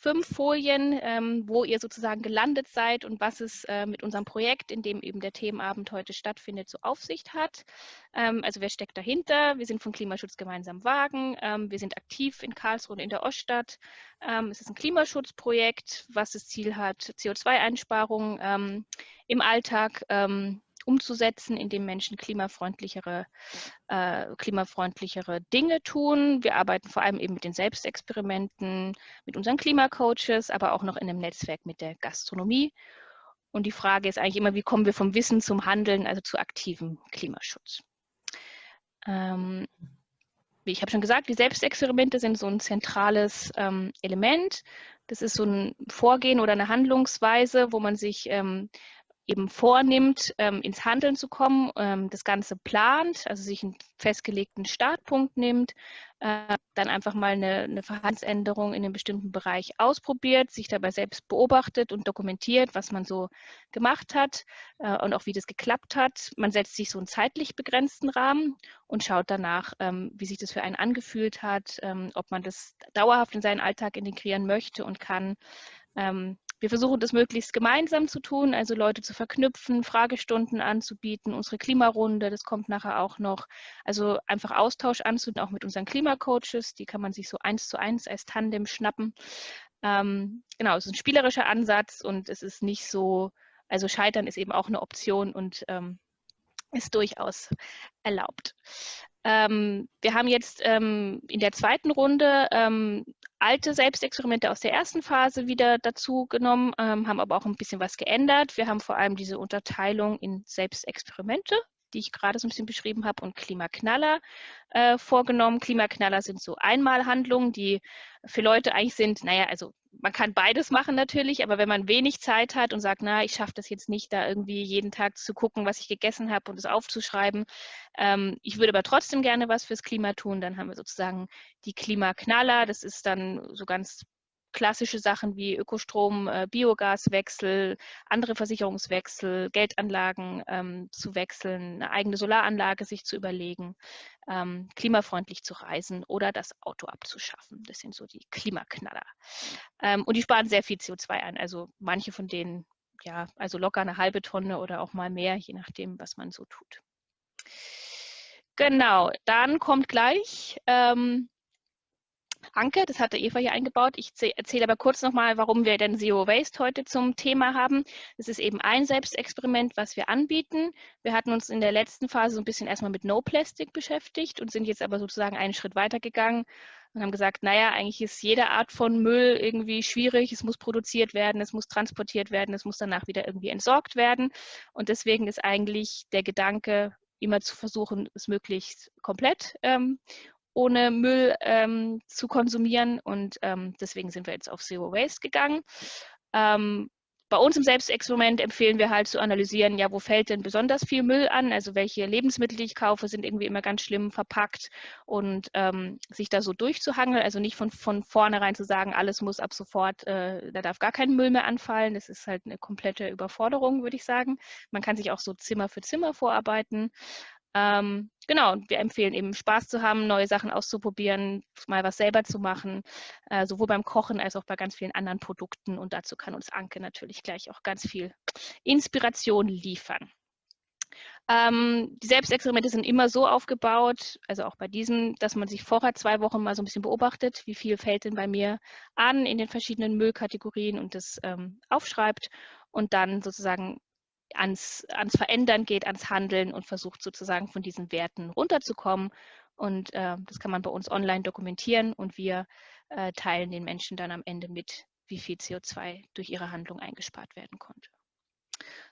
5 Folien, wo ihr sozusagen gelandet seid und was es mit unserem Projekt, in dem eben der Themenabend heute stattfindet, so auf sich hat. Also wer steckt dahinter? Wir sind von Klimaschutz gemeinsam wagen. Wir sind aktiv in Karlsruhe und in der Oststadt. Es ist ein Klimaschutzprojekt, was das Ziel hat, CO2-Einsparungen im Alltag umzusetzen, indem Menschen klimafreundlichere Dinge tun. Wir arbeiten vor allem eben mit den Selbstexperimenten, mit unseren Klimacoaches, aber auch noch in einem Netzwerk mit der Gastronomie. Und die Frage ist eigentlich immer, wie kommen wir vom Wissen zum Handeln, also zu aktivem Klimaschutz. Wie ich habe schon gesagt, die Selbstexperimente sind so ein zentrales Element. Das ist so ein Vorgehen oder eine Handlungsweise, wo man sich eben vornimmt, ins Handeln zu kommen, das Ganze plant, also sich einen festgelegten Startpunkt nimmt, dann einfach mal eine Verhaltensänderung in einem bestimmten Bereich ausprobiert, sich dabei selbst beobachtet und dokumentiert, was man so gemacht hat und auch wie das geklappt hat. Man setzt sich so einen zeitlich begrenzten Rahmen und schaut danach, wie sich das für einen angefühlt hat, ob man das dauerhaft in seinen Alltag integrieren möchte und kann. Wir versuchen das möglichst gemeinsam zu tun, also Leute zu verknüpfen, Fragestunden anzubieten, unsere Klimarunde, das kommt nachher auch noch. Also einfach Austausch anzubieten, auch mit unseren Klimacoaches, die kann man sich so 1:1 als Tandem schnappen. Genau, es ist ein spielerischer Ansatz und es ist nicht so, also Scheitern ist eben auch eine Option und ist durchaus erlaubt. Wir haben jetzt in der zweiten Runde alte Selbstexperimente aus der ersten Phase wieder dazu genommen, haben aber auch ein bisschen was geändert. Wir haben vor allem diese Unterteilung in Selbstexperimente, die ich gerade so ein bisschen beschrieben habe, und Klimaknaller vorgenommen. Klimaknaller sind so Einmalhandlungen, die für Leute eigentlich sind, naja, also man kann beides machen natürlich, aber wenn man wenig Zeit hat und sagt, na, ich schaffe das jetzt nicht, da irgendwie jeden Tag zu gucken, was ich gegessen habe und es aufzuschreiben, ich würde aber trotzdem gerne was fürs Klima tun, dann haben wir sozusagen die Klimaknaller. Das ist dann so ganz klassische Sachen wie Ökostrom, Biogaswechsel, andere Versicherungswechsel, Geldanlagen zu wechseln, eine eigene Solaranlage sich zu überlegen, klimafreundlich zu reisen oder das Auto abzuschaffen. Das sind so die Klimaknaller. Und die sparen sehr viel CO2 ein. Also manche von denen, ja, also locker eine halbe Tonne oder auch mal mehr, je nachdem, was man so tut. Genau, dann kommt gleich Anke, das hatte Eva hier eingebaut. Ich erzähle aber kurz nochmal, warum wir denn Zero Waste heute zum Thema haben. Das ist eben ein Selbstexperiment, was wir anbieten. Wir hatten uns in der letzten Phase so ein bisschen erstmal mit No Plastic beschäftigt und sind jetzt aber sozusagen einen Schritt weiter gegangen und haben gesagt, naja, eigentlich ist jede Art von Müll irgendwie schwierig. Es muss produziert werden, es muss transportiert werden, es muss danach wieder irgendwie entsorgt werden. Und deswegen ist eigentlich der Gedanke, immer zu versuchen, es möglichst komplett ohne Müll zu konsumieren und deswegen sind wir jetzt auf Zero Waste gegangen. Bei uns im Selbstexperiment empfehlen wir halt zu analysieren, ja, wo fällt denn besonders viel Müll an, also welche Lebensmittel, die ich kaufe, sind irgendwie immer ganz schlimm verpackt und sich da so durchzuhangeln, also nicht von vornherein zu sagen, alles muss ab sofort, da darf gar kein Müll mehr anfallen, das ist halt eine komplette Überforderung, würde ich sagen. Man kann sich auch so Zimmer für Zimmer vorarbeiten. Genau, wir empfehlen eben Spaß zu haben, neue Sachen auszuprobieren, mal was selber zu machen, sowohl beim Kochen als auch bei ganz vielen anderen Produkten. Und dazu kann uns Anke natürlich gleich auch ganz viel Inspiration liefern. Die Selbstexperimente sind immer so aufgebaut, also auch bei diesem, dass man sich vorher 2 Wochen mal so ein bisschen beobachtet, wie viel fällt denn bei mir an in den verschiedenen Müllkategorien und das aufschreibt und dann sozusagen ans Verändern geht, ans Handeln und versucht sozusagen von diesen Werten runterzukommen. Und das kann man bei uns online dokumentieren und wir teilen den Menschen dann am Ende mit, wie viel CO2 durch ihre Handlung eingespart werden konnte.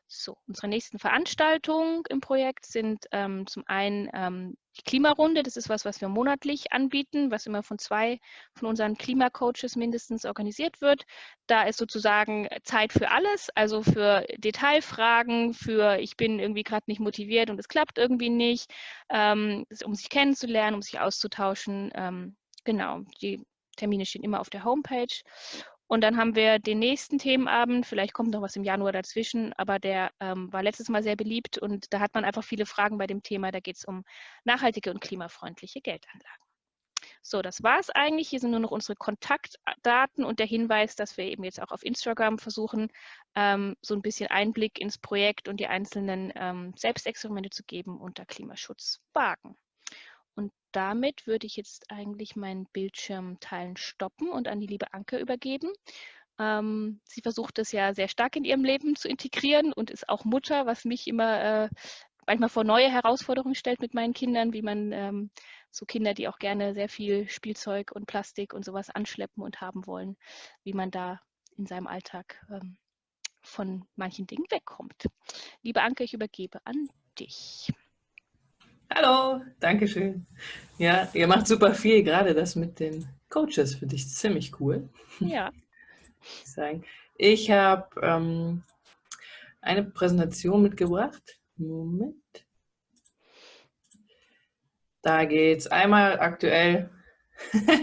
So, unsere nächsten Veranstaltungen im Projekt sind zum einen die Klimarunde. Das ist was wir monatlich anbieten, was immer von 2 von unseren Klimacoaches mindestens organisiert wird. Da ist sozusagen Zeit für alles, also für Detailfragen, für ich bin irgendwie gerade nicht motiviert und es klappt irgendwie nicht, um sich kennenzulernen, um sich auszutauschen. Genau, die Termine stehen immer auf der Homepage. Und dann haben wir den nächsten Themenabend, vielleicht kommt noch was im Januar dazwischen, aber der war letztes Mal sehr beliebt und da hat man einfach viele Fragen bei dem Thema. Da geht es um nachhaltige und klimafreundliche Geldanlagen. So, das war es eigentlich. Hier sind nur noch unsere Kontaktdaten und der Hinweis, dass wir eben jetzt auch auf Instagram versuchen, so ein bisschen Einblick ins Projekt und die einzelnen Selbstexperimente zu geben unter Klimaschutz wagen. Und damit würde ich jetzt eigentlich meinen Bildschirm teilen stoppen und an die liebe Anke übergeben. Sie versucht es ja sehr stark in ihrem Leben zu integrieren und ist auch Mutter, was mich immer manchmal vor neue Herausforderungen stellt mit meinen Kindern, wie man so Kinder, die auch gerne sehr viel Spielzeug und Plastik und sowas anschleppen und haben wollen, wie man da in seinem Alltag von manchen Dingen wegkommt. Liebe Anke, ich übergebe an dich. Hallo, danke schön. Ja, ihr macht super viel, gerade das mit den Coaches finde ich ziemlich cool. Ja. Ich habe eine Präsentation mitgebracht. Moment. Da geht es einmal aktuell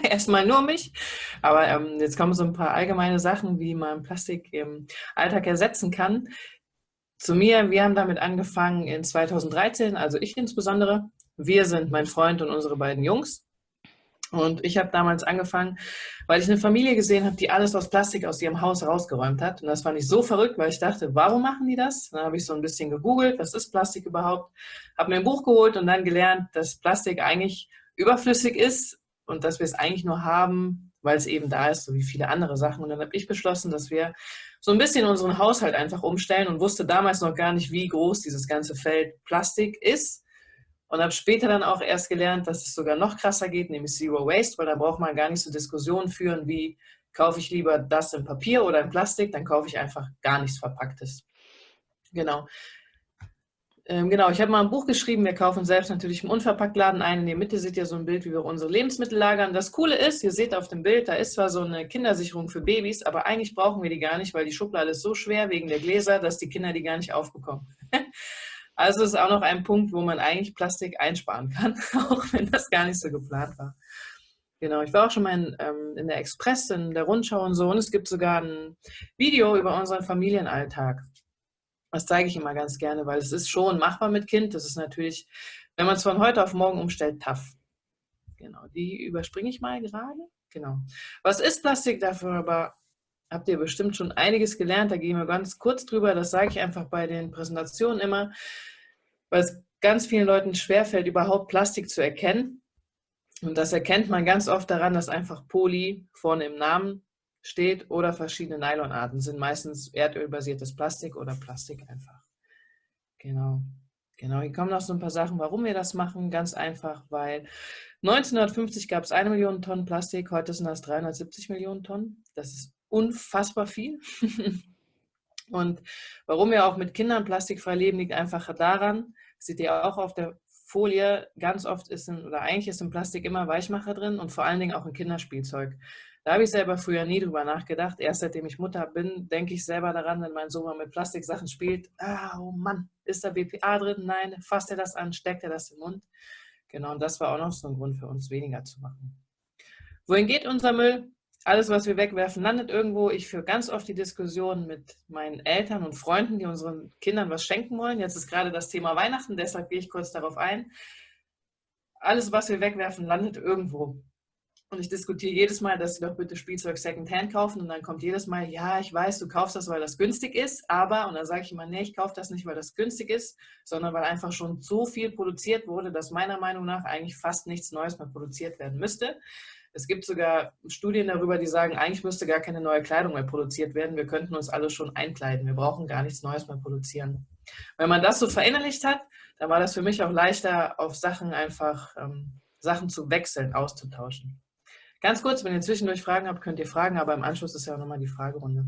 erstmal nur um mich, aber jetzt kommen so ein paar allgemeine Sachen, wie man Plastik im Alltag ersetzen kann. Zu mir, wir haben damit angefangen in 2013, also ich insbesondere. Wir sind mein Freund und unsere beiden Jungs. Und ich habe damals angefangen, weil ich eine Familie gesehen habe, die alles aus Plastik aus ihrem Haus rausgeräumt hat. Und das fand ich so verrückt, weil ich dachte, warum machen die das? Dann habe ich so ein bisschen gegoogelt, was ist Plastik überhaupt? Habe mir ein Buch geholt und dann gelernt, dass Plastik eigentlich überflüssig ist und dass wir es eigentlich nur haben, weil es eben da ist, so wie viele andere Sachen. Und dann habe ich beschlossen, dass wir so ein bisschen unseren Haushalt einfach umstellen und wusste damals noch gar nicht, wie groß dieses ganze Feld Plastik ist. Und habe später dann auch erst gelernt, dass es sogar noch krasser geht, nämlich Zero Waste, weil da braucht man gar nicht so Diskussionen führen, wie kaufe ich lieber das in Papier oder in Plastik, dann kaufe ich einfach gar nichts Verpacktes. Genau. Genau, ich habe mal ein Buch geschrieben, wir kaufen selbst natürlich im Unverpacktladen ein. In der Mitte seht ihr so ein Bild, wie wir unsere Lebensmittel lagern. Das Coole ist, ihr seht auf dem Bild, da ist zwar so eine Kindersicherung für Babys, aber eigentlich brauchen wir die gar nicht, weil die Schublade ist so schwer wegen der Gläser, dass die Kinder die gar nicht aufbekommen. Also ist auch noch ein Punkt, wo man eigentlich Plastik einsparen kann, auch wenn das gar nicht so geplant war. Genau, ich war auch schon mal in der Express, in der Rundschau und so. Und es gibt sogar ein Video über unseren Familienalltag. Das zeige ich immer ganz gerne, weil es ist schon machbar mit Kind. Das ist natürlich, wenn man es von heute auf morgen umstellt, tough. Genau, die überspringe ich mal gerade. Genau. Was ist Plastik dafür? Aber habt ihr bestimmt schon einiges gelernt. Da gehen wir ganz kurz drüber. Das sage ich einfach bei den Präsentationen immer, weil es ganz vielen Leuten schwerfällt, überhaupt Plastik zu erkennen. Und das erkennt man ganz oft daran, dass einfach Poly vorne im Namen steht oder verschiedene Nylonarten sind. Meistens erdölbasiertes Plastik oder Plastik einfach. Genau. Genau, hier kommen noch so ein paar Sachen, warum wir das machen. Ganz einfach, weil 1950 gab es 1 Million Tonnen Plastik, heute sind das 370 Millionen Tonnen. Das ist unfassbar viel. Und warum wir auch mit Kindern plastikfrei leben, liegt einfach daran, das seht ihr auch auf der Folie, ganz oft ist oder eigentlich ist in Plastik immer Weichmacher drin und vor allen Dingen auch in Kinderspielzeug. Da habe ich selber früher nie drüber nachgedacht. Erst seitdem ich Mutter bin, denke ich selber daran, wenn mein Sohn mal mit Plastiksachen spielt. Ah, oh Mann, ist da BPA drin? Nein, fasst er das an, steckt er das im Mund? Genau, und das war auch noch so ein Grund für uns, weniger zu machen. Wohin geht unser Müll? Alles, was wir wegwerfen, landet irgendwo. Ich führe ganz oft die Diskussion mit meinen Eltern und Freunden, die unseren Kindern was schenken wollen. Jetzt ist gerade das Thema Weihnachten, deshalb gehe ich kurz darauf ein. Alles, was wir wegwerfen, landet irgendwo. Und ich diskutiere jedes Mal, dass sie doch bitte Spielzeug Secondhand kaufen. Und dann kommt jedes Mal, ja, ich weiß, du kaufst das, weil das günstig ist. Aber, und dann sage ich immer, nee, ich kaufe das nicht, weil das günstig ist, sondern weil einfach schon so viel produziert wurde, dass meiner Meinung nach eigentlich fast nichts Neues mehr produziert werden müsste. Es gibt sogar Studien darüber, die sagen, eigentlich müsste gar keine neue Kleidung mehr produziert werden. Wir könnten uns alle schon einkleiden. Wir brauchen gar nichts Neues mehr produzieren. Wenn man das so verinnerlicht hat, dann war das für mich auch leichter, auf Sachen einfach Sachen zu wechseln, auszutauschen. Ganz kurz, wenn ihr zwischendurch Fragen habt, könnt ihr fragen, aber im Anschluss ist ja auch nochmal die Fragerunde.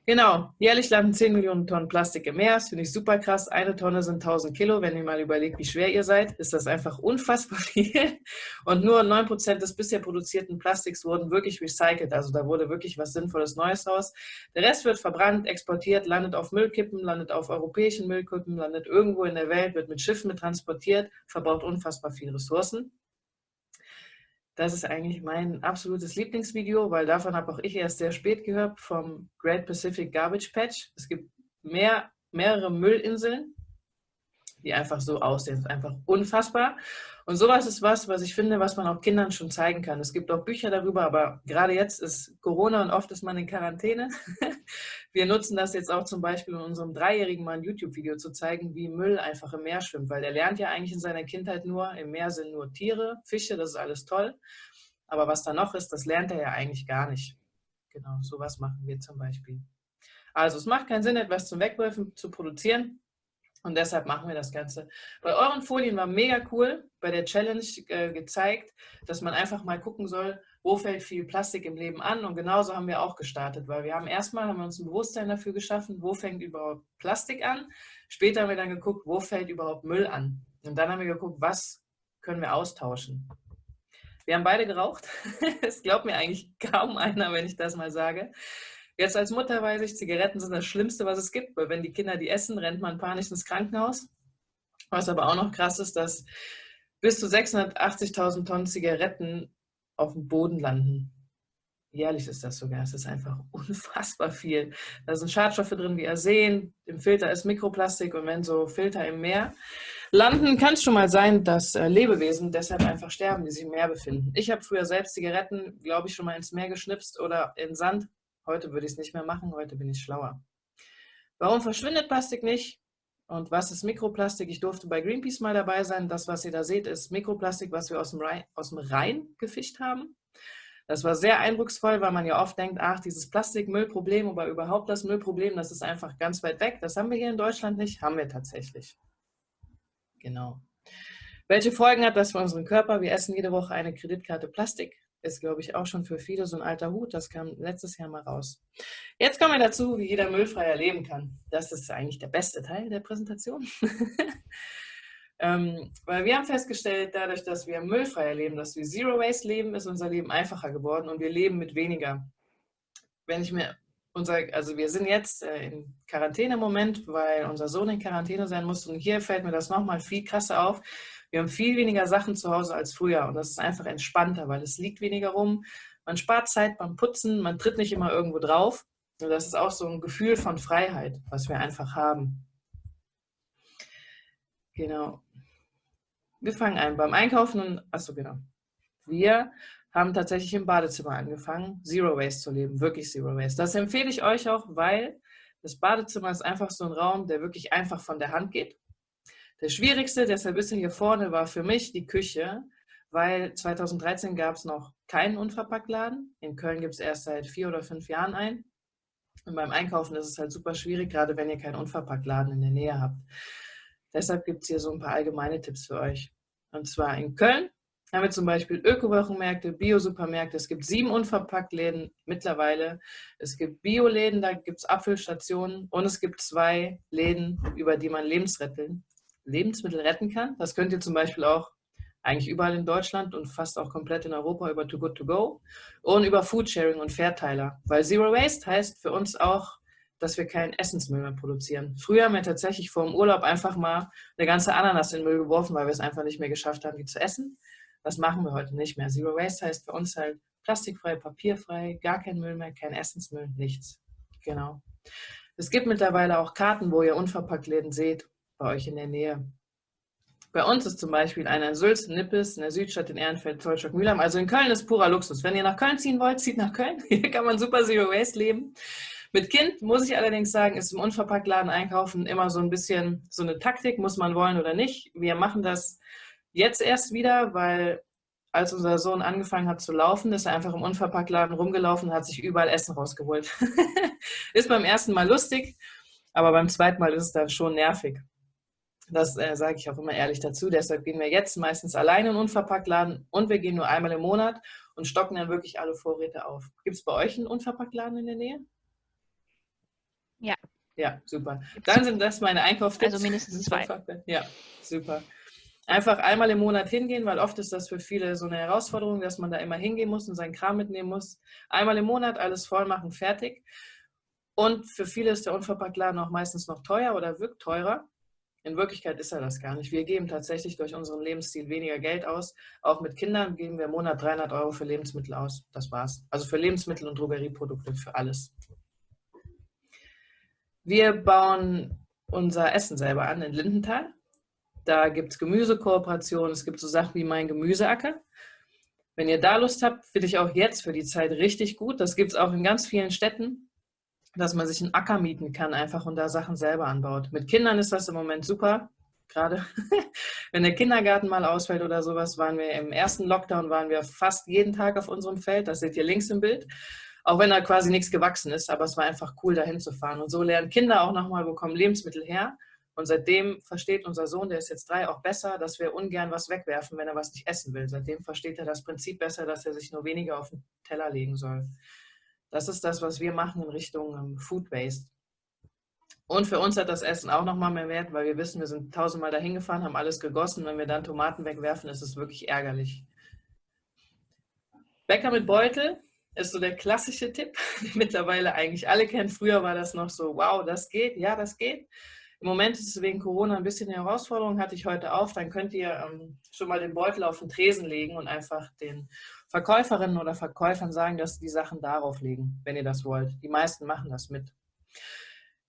Genau, jährlich landen 10 Millionen Tonnen Plastik im Meer. Das finde ich super krass. 1 Tonne sind 1000 Kilo. Wenn ihr mal überlegt, wie schwer ihr seid, ist das einfach unfassbar viel. Und nur 9% des bisher produzierten Plastiks wurden wirklich recycelt. Also da wurde wirklich was Sinnvolles Neues raus. Der Rest wird verbrannt, exportiert, landet auf Müllkippen, landet auf europäischen Müllkippen, landet irgendwo in der Welt, wird mit Schiffen mit transportiert, verbraucht unfassbar viele Ressourcen. Das ist eigentlich mein absolutes Lieblingsvideo, weil davon habe auch ich erst sehr spät gehört, vom Great Pacific Garbage Patch. Es gibt mehrere Müllinseln die einfach so aussehen. Das ist einfach unfassbar. Und sowas ist was ich finde, was man auch Kindern schon zeigen kann. Es gibt auch Bücher darüber, aber gerade jetzt ist Corona und oft ist man in Quarantäne. Wir nutzen das jetzt auch zum Beispiel in unserem Dreijährigen mal ein YouTube-Video zu zeigen, wie Müll einfach im Meer schwimmt, weil der lernt ja eigentlich in seiner Kindheit nur, im Meer sind nur Tiere, Fische, das ist alles toll. Aber was da noch ist, das lernt er ja eigentlich gar nicht. Genau, sowas machen wir zum Beispiel. Also es macht keinen Sinn, etwas zum Wegwerfen zu produzieren. Und deshalb machen wir das Ganze. Bei euren Folien war mega cool, bei der Challenge gezeigt, dass man einfach mal gucken soll, wo fällt viel Plastik im Leben an. Und genauso haben wir auch gestartet, weil wir haben uns ein Bewusstsein dafür geschaffen, wo fängt überhaupt Plastik an. Später haben wir dann geguckt, wo fällt überhaupt Müll an. Und dann haben wir geguckt, was können wir austauschen. Wir haben beide geraucht. Es glaubt mir eigentlich kaum einer, wenn ich das mal sage. Jetzt als Mutter weiß ich, Zigaretten sind das Schlimmste, was es gibt, weil wenn die Kinder die essen, rennt man panisch ins Krankenhaus. Was aber auch noch krass ist, dass bis zu 680.000 Tonnen Zigaretten auf dem Boden landen. Jährlich ist das sogar. Es ist einfach unfassbar viel. Da sind Schadstoffe drin wie Arsen, im Filter ist Mikroplastik und wenn so Filter im Meer landen, kann es schon mal sein, dass Lebewesen deshalb einfach sterben, die sich im Meer befinden. Ich habe früher selbst Zigaretten, glaube ich, schon mal ins Meer geschnipst oder in Sand. Heute würde ich es nicht mehr machen, heute bin ich schlauer. Warum verschwindet Plastik nicht? Und was ist Mikroplastik? Ich durfte bei Greenpeace mal dabei sein. Das, was ihr da seht, ist Mikroplastik, was wir aus dem Rhein gefischt haben. Das war sehr eindrucksvoll, weil man ja oft denkt, ach, dieses Plastikmüllproblem, aber überhaupt das Müllproblem, das ist einfach ganz weit weg. Das haben wir hier in Deutschland nicht, haben wir tatsächlich. Genau. Welche Folgen hat das für unseren Körper? Wir essen jede Woche eine Kreditkarte Plastik. Ist, glaube ich, auch schon für viele so ein alter Hut. Das kam letztes Jahr mal raus. Jetzt kommen wir dazu, wie jeder müllfreier leben kann. Das ist eigentlich der beste Teil der Präsentation. Weil wir haben festgestellt, dadurch, dass wir müllfreier leben, dass wir Zero Waste leben, ist unser Leben einfacher geworden und wir leben mit weniger. Wenn ich mir also wir sind jetzt in Quarantäne im Moment, weil unser Sohn in Quarantäne sein muss und hier fällt mir das nochmal viel krasser auf. Wir haben viel weniger Sachen zu Hause als früher und das ist einfach entspannter, weil es liegt weniger rum. Man spart Zeit beim Putzen, man tritt nicht immer irgendwo drauf. Und das ist auch so ein Gefühl von Freiheit, was wir einfach haben. Genau. Wir fangen an beim Einkaufen und, achso, genau. Wir haben tatsächlich im Badezimmer angefangen, Zero Waste zu leben, wirklich Zero Waste. Das empfehle ich euch auch, weil das Badezimmer ist einfach so ein Raum, der wirklich einfach von der Hand geht. Der schwierigste, deshalb ist er hier vorne, war für mich die Küche, weil 2013 gab es noch keinen Unverpacktladen. In Köln gibt es erst seit 4 oder 5 Jahren einen. Und beim Einkaufen ist es halt super schwierig, gerade wenn ihr keinen Unverpacktladen in der Nähe habt. Deshalb gibt es hier so ein paar allgemeine Tipps für euch. Und zwar in Köln haben wir zum Beispiel Öko-Wochenmärkte, Bio-Supermärkte. Es gibt 7 Unverpacktläden mittlerweile. Es gibt Bioläden, da gibt es Abfüllstationen. Und es gibt 2 Läden, über die man Lebensmittel retten kann. Das könnt ihr zum Beispiel auch eigentlich überall in Deutschland und fast auch komplett in Europa über Too Good To Go und über Foodsharing und Verteiler. Weil Zero Waste heißt für uns auch, dass wir keinen Essensmüll mehr produzieren. Früher haben wir tatsächlich vor dem Urlaub einfach mal eine ganze Ananas in den Müll geworfen, weil wir es einfach nicht mehr geschafft haben, die zu essen. Das machen wir heute nicht mehr. Zero Waste heißt für uns halt plastikfrei, papierfrei, gar kein Müll mehr, kein Essensmüll, nichts. Genau. Es gibt mittlerweile auch Karten, wo ihr Unverpacktläden seht, bei euch in der Nähe. Bei uns ist zum Beispiel einer in Sülz, in Nippes, in der Südstadt, in Ehrenfeld, Zollstock, Mülheim. Also in Köln ist purer Luxus. Wenn ihr nach Köln ziehen wollt, zieht nach Köln. Hier kann man super Zero Waste leben. Mit Kind muss ich allerdings sagen, ist im Unverpacktladen einkaufen immer so ein bisschen so eine Taktik, muss man wollen oder nicht. Wir machen das jetzt erst wieder, weil als unser Sohn angefangen hat zu laufen, ist er einfach im Unverpacktladen rumgelaufen und hat sich überall Essen rausgeholt. Ist beim ersten Mal lustig, aber beim zweiten Mal ist es dann schon nervig. Das sage ich auch immer ehrlich dazu. Deshalb gehen wir jetzt meistens alleine in den Unverpacktladen und wir gehen nur einmal im Monat und stocken dann wirklich alle Vorräte auf. Gibt es bei euch einen Unverpacktladen in der Nähe? Ja. Ja, super. Dann sind das meine Einkaufstipps. Also mindestens 2. Ja, super. Einfach einmal im Monat hingehen, weil oft ist das für viele so eine Herausforderung, dass man da immer hingehen muss und seinen Kram mitnehmen muss. Einmal im Monat alles voll machen, fertig. Und für viele ist der Unverpacktladen auch meistens noch teuer oder wirkt teurer. In Wirklichkeit ist er das gar nicht. Wir geben tatsächlich durch unseren Lebensstil weniger Geld aus. Auch mit Kindern geben wir im Monat 300 € für Lebensmittel aus. Das war's. Also für Lebensmittel und Drogerieprodukte, für alles. Wir bauen unser Essen selber an in Lindenthal. Da gibt es Gemüsekooperationen, es gibt so Sachen wie mein Gemüseacker. Wenn ihr da Lust habt, finde ich auch jetzt für die Zeit richtig gut. Das gibt es auch in ganz vielen Städten, dass man sich einen Acker mieten kann einfach und da Sachen selber anbaut. Mit Kindern ist das im Moment super. Gerade wenn der Kindergarten mal ausfällt oder sowas, waren wir im ersten Lockdown, waren wir fast jeden Tag auf unserem Feld. Das seht ihr links im Bild. Auch wenn da quasi nichts gewachsen ist, aber es war einfach cool, da hinzufahren. Und so lernen Kinder auch nochmal, wo kommen Lebensmittel her. Und seitdem versteht unser Sohn, der ist jetzt 3, auch besser, dass wir ungern was wegwerfen, wenn er was nicht essen will. Seitdem versteht er das Prinzip besser, dass er sich nur weniger auf den Teller legen soll. Das ist das, was wir machen in Richtung Food Waste. Und für uns hat das Essen auch nochmal mehr Wert, weil wir wissen, wir sind 1000-mal dahin gefahren, haben alles gegossen. Wenn wir dann Tomaten wegwerfen, ist es wirklich ärgerlich. Bäcker mit Beutel ist so der klassische Tipp, den mittlerweile eigentlich alle kennen. Früher war das noch so, wow, das geht, ja, das geht. Im Moment ist es wegen Corona ein bisschen eine Herausforderung, hatte ich heute auf. Dann könnt ihr schon mal den Beutel auf den Tresen legen und einfach den Verkäuferinnen oder Verkäufern sagen, dass sie die Sachen darauf legen, wenn ihr das wollt. Die meisten machen das mit.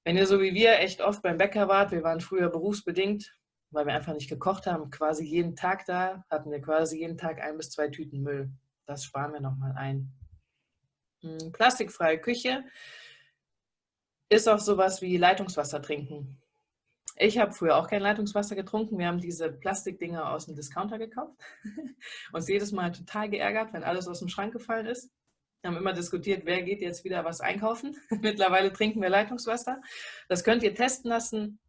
Wenn ihr so wie wir echt oft beim Bäcker wart, wir waren früher berufsbedingt, weil wir einfach nicht gekocht haben, quasi jeden Tag da, hatten wir quasi jeden Tag 1 bis 2 Tüten Müll. Das sparen wir nochmal ein. Plastikfreie Küche ist auch sowas wie Leitungswasser trinken. Ich habe früher auch kein Leitungswasser getrunken. Wir haben diese Plastikdinger aus dem Discounter gekauft. Uns jedes Mal total geärgert, wenn alles aus dem Schrank gefallen ist. Wir haben immer diskutiert, wer geht jetzt wieder was einkaufen. Mittlerweile trinken wir Leitungswasser. Das könnt ihr testen lassen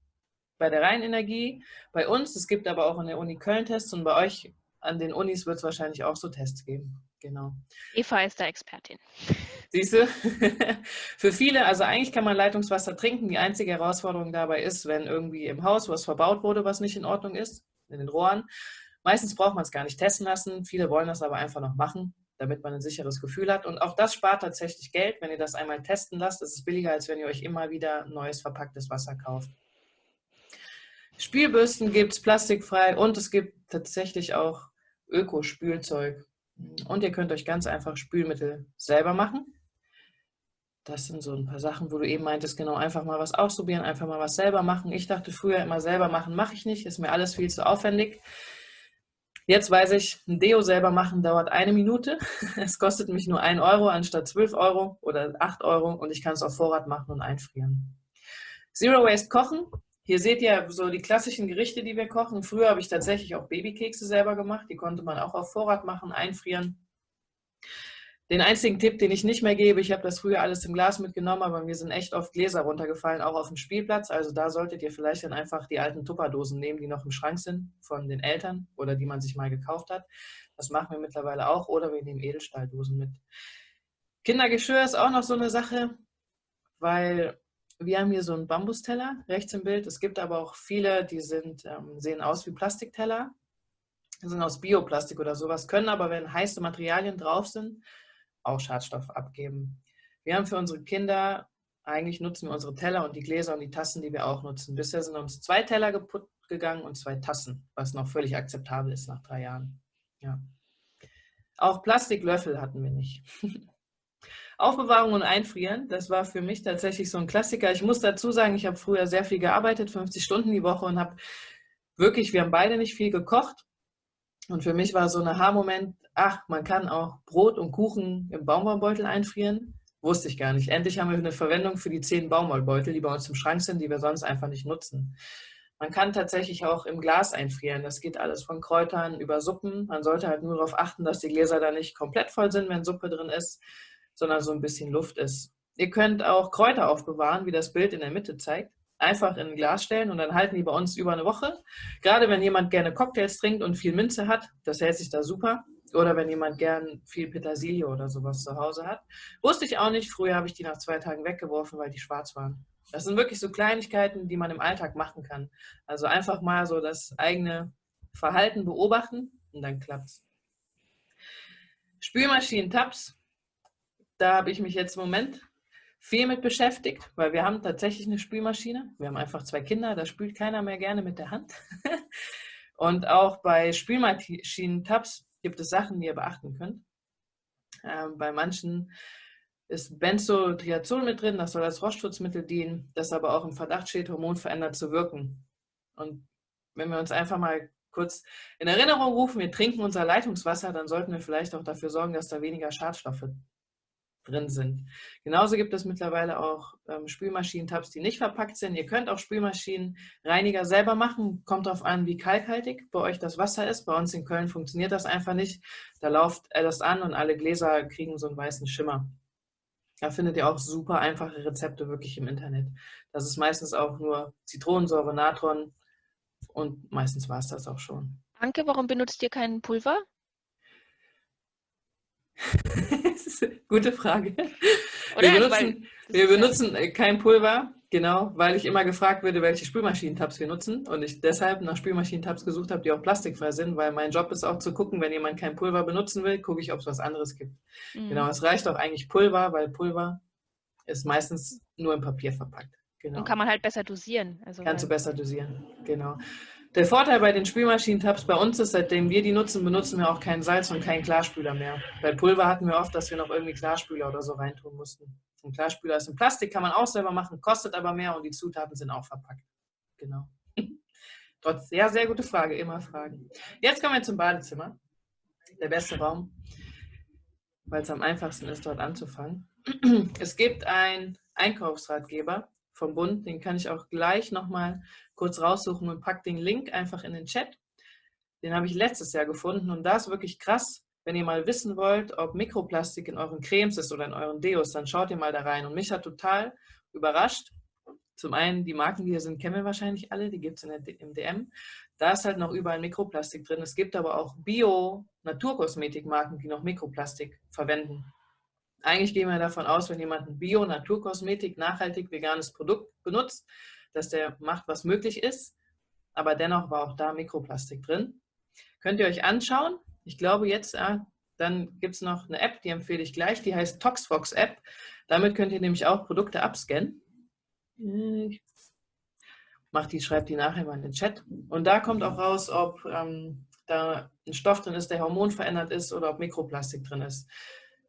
bei der Rheinenergie, bei uns. Es gibt aber auch an der Uni Köln Tests und bei euch an den Unis wird es wahrscheinlich auch so Tests geben. Genau. Eva ist da Expertin. Siehst du? Für viele, also eigentlich kann man Leitungswasser trinken. Die einzige Herausforderung dabei ist, wenn irgendwie im Haus was verbaut wurde, was nicht in Ordnung ist, in den Rohren. Meistens braucht man es gar nicht testen lassen. Viele wollen das aber einfach noch machen, damit man ein sicheres Gefühl hat. Und auch das spart tatsächlich Geld, wenn ihr das einmal testen lasst. Es ist billiger, als wenn ihr euch immer wieder neues verpacktes Wasser kauft. Spülbürsten gibt es plastikfrei und es gibt tatsächlich auch Öko-Spülzeug. Und ihr könnt euch ganz einfach Spülmittel selber machen. Das sind so ein paar Sachen, wo du eben meintest, genau, einfach mal was ausprobieren, einfach mal was selber machen. Ich dachte früher immer, selber machen mache ich nicht, ist mir alles viel zu aufwendig. Jetzt weiß ich, ein Deo selber machen dauert 1 Minute. Es kostet mich nur 1 Euro anstatt 12 Euro oder 8 Euro und ich kann es auf Vorrat machen und einfrieren. Zero Waste kochen. Hier seht ihr so die klassischen Gerichte, die wir kochen. Früher habe ich tatsächlich auch Babykekse selber gemacht. Die konnte man auch auf Vorrat machen, einfrieren. Den einzigen Tipp, den ich nicht mehr gebe, ich habe das früher alles im Glas mitgenommen, aber mir sind echt oft Gläser runtergefallen, auch auf dem Spielplatz. Also da solltet ihr vielleicht dann einfach die alten Tupperdosen nehmen, die noch im Schrank sind von den Eltern oder die man sich mal gekauft hat. Das machen wir mittlerweile auch oder wir nehmen Edelstahldosen mit. Kindergeschirr ist auch noch so eine Sache, weil wir haben hier so einen Bambusteller, rechts im Bild. Es gibt aber auch viele, die sehen aus wie Plastikteller. Die sind aus Bioplastik oder sowas, können aber, wenn heiße Materialien drauf sind, auch Schadstoffe abgeben. Wir haben für unsere Kinder, eigentlich nutzen wir unsere Teller und die Gläser und die Tassen, die wir auch nutzen. Bisher sind uns 2 Teller kaputt gegangen und 2 Tassen, was noch völlig akzeptabel ist nach 3 Jahren. Ja. Auch Plastiklöffel hatten wir nicht. Aufbewahrung und Einfrieren, das war für mich tatsächlich so ein Klassiker. Ich muss dazu sagen, ich habe früher sehr viel gearbeitet, 50 Stunden die Woche und habe wirklich, wir haben beide nicht viel gekocht. Und für mich war so ein Aha-Moment, ach, man kann auch Brot und Kuchen im Baumwollbeutel einfrieren. Wusste ich gar nicht. Endlich haben wir eine Verwendung für die 10 Baumwollbeutel, die bei uns im Schrank sind, die wir sonst einfach nicht nutzen. Man kann tatsächlich auch im Glas einfrieren. Das geht alles von Kräutern über Suppen. Man sollte halt nur darauf achten, dass die Gläser da nicht komplett voll sind, wenn Suppe drin ist, sondern so ein bisschen Luft ist. Ihr könnt auch Kräuter aufbewahren, wie das Bild in der Mitte zeigt. Einfach in ein Glas stellen und dann halten die bei uns über eine Woche. Gerade wenn jemand gerne Cocktails trinkt und viel Minze hat, das hält sich da super. Oder wenn jemand gern viel Petersilie oder sowas zu Hause hat. Wusste ich auch nicht. Früher habe ich die nach 2 Tagen weggeworfen, weil die schwarz waren. Das sind wirklich so Kleinigkeiten, die man im Alltag machen kann. Also einfach mal so das eigene Verhalten beobachten und dann klappt's. Spülmaschinen-Tabs. Da habe ich mich jetzt im Moment viel mit beschäftigt, weil wir haben tatsächlich eine Spülmaschine. Wir haben einfach 2 Kinder, da spült keiner mehr gerne mit der Hand. Und auch bei Spülmaschinen-Tabs gibt es Sachen, die ihr beachten könnt. Bei manchen ist Benzodiazol mit drin, das soll als Rostschutzmittel dienen, das aber auch im Verdacht steht, hormonverändert zu wirken. Und wenn wir uns einfach mal kurz in Erinnerung rufen, wir trinken unser Leitungswasser, dann sollten wir vielleicht auch dafür sorgen, dass da weniger Schadstoffe drin sind. Genauso gibt es mittlerweile auch Spülmaschinentabs, die nicht verpackt sind. Ihr könnt auch Spülmaschinenreiniger selber machen. Kommt darauf an, wie kalkhaltig bei euch das Wasser ist. Bei uns in Köln funktioniert das einfach nicht. Da läuft das an und alle Gläser kriegen so einen weißen Schimmer. Da findet ihr auch super einfache Rezepte wirklich im Internet. Das ist meistens auch nur Zitronensäure, Natron und meistens war es das auch schon. Anke, warum benutzt ihr kein Pulver? Das ist eine gute Frage. Oder? Wir benutzen kein Pulver, genau, weil ich immer gefragt würde, welche Spülmaschinentabs wir nutzen und ich deshalb nach Spülmaschinentabs gesucht habe, die auch plastikfrei sind, weil mein Job ist auch zu gucken, wenn jemand kein Pulver benutzen will, gucke ich, ob es was anderes gibt. Genau, es reicht auch eigentlich Pulver, weil Pulver ist meistens nur in Papier verpackt. Genau. Und kann man halt besser dosieren. Also Kannst du besser dosieren, genau. Der Vorteil bei den Spülmaschinentabs bei uns ist, seitdem wir die nutzen, benutzen wir auch kein Salz und keinen Klarspüler mehr. Bei Pulver hatten wir oft, dass wir noch irgendwie Klarspüler oder so reintun mussten. Ein Klarspüler ist in Plastik, kann man auch selber machen, kostet aber mehr und die Zutaten sind auch verpackt. Genau. Trotz, ja, sehr gute Frage, immer Fragen. Jetzt kommen wir zum Badezimmer. Der beste Raum, weil es am einfachsten ist, dort anzufangen. Es gibt einen Einkaufsratgeber vom Bund, den kann ich auch gleich nochmal kurz raussuchen und packe den Link einfach in den Chat. Den habe ich letztes Jahr gefunden und da ist wirklich krass, wenn ihr mal wissen wollt, ob Mikroplastik in euren Cremes ist oder in euren Deos, dann schaut ihr mal da rein. Und mich hat total überrascht. Zum einen, die Marken, die hier sind, kennen wir wahrscheinlich alle, die gibt es im DM. Da ist halt noch überall Mikroplastik drin. Es gibt aber auch Bio-Naturkosmetikmarken, die noch Mikroplastik verwenden. Eigentlich gehen wir davon aus, wenn jemand ein Bio-Naturkosmetik, nachhaltig veganes Produkt benutzt, dass der macht, was möglich ist. Aber dennoch war auch da Mikroplastik drin. Könnt ihr euch anschauen. Ich glaube jetzt, dann gibt es noch eine App, die empfehle ich gleich. Die heißt Toxfox App. Damit könnt ihr nämlich auch Produkte abscannen. Schreibt die nachher mal in den Chat. Und da kommt auch raus, ob da ein Stoff drin ist, der hormonverändert ist oder ob Mikroplastik drin ist.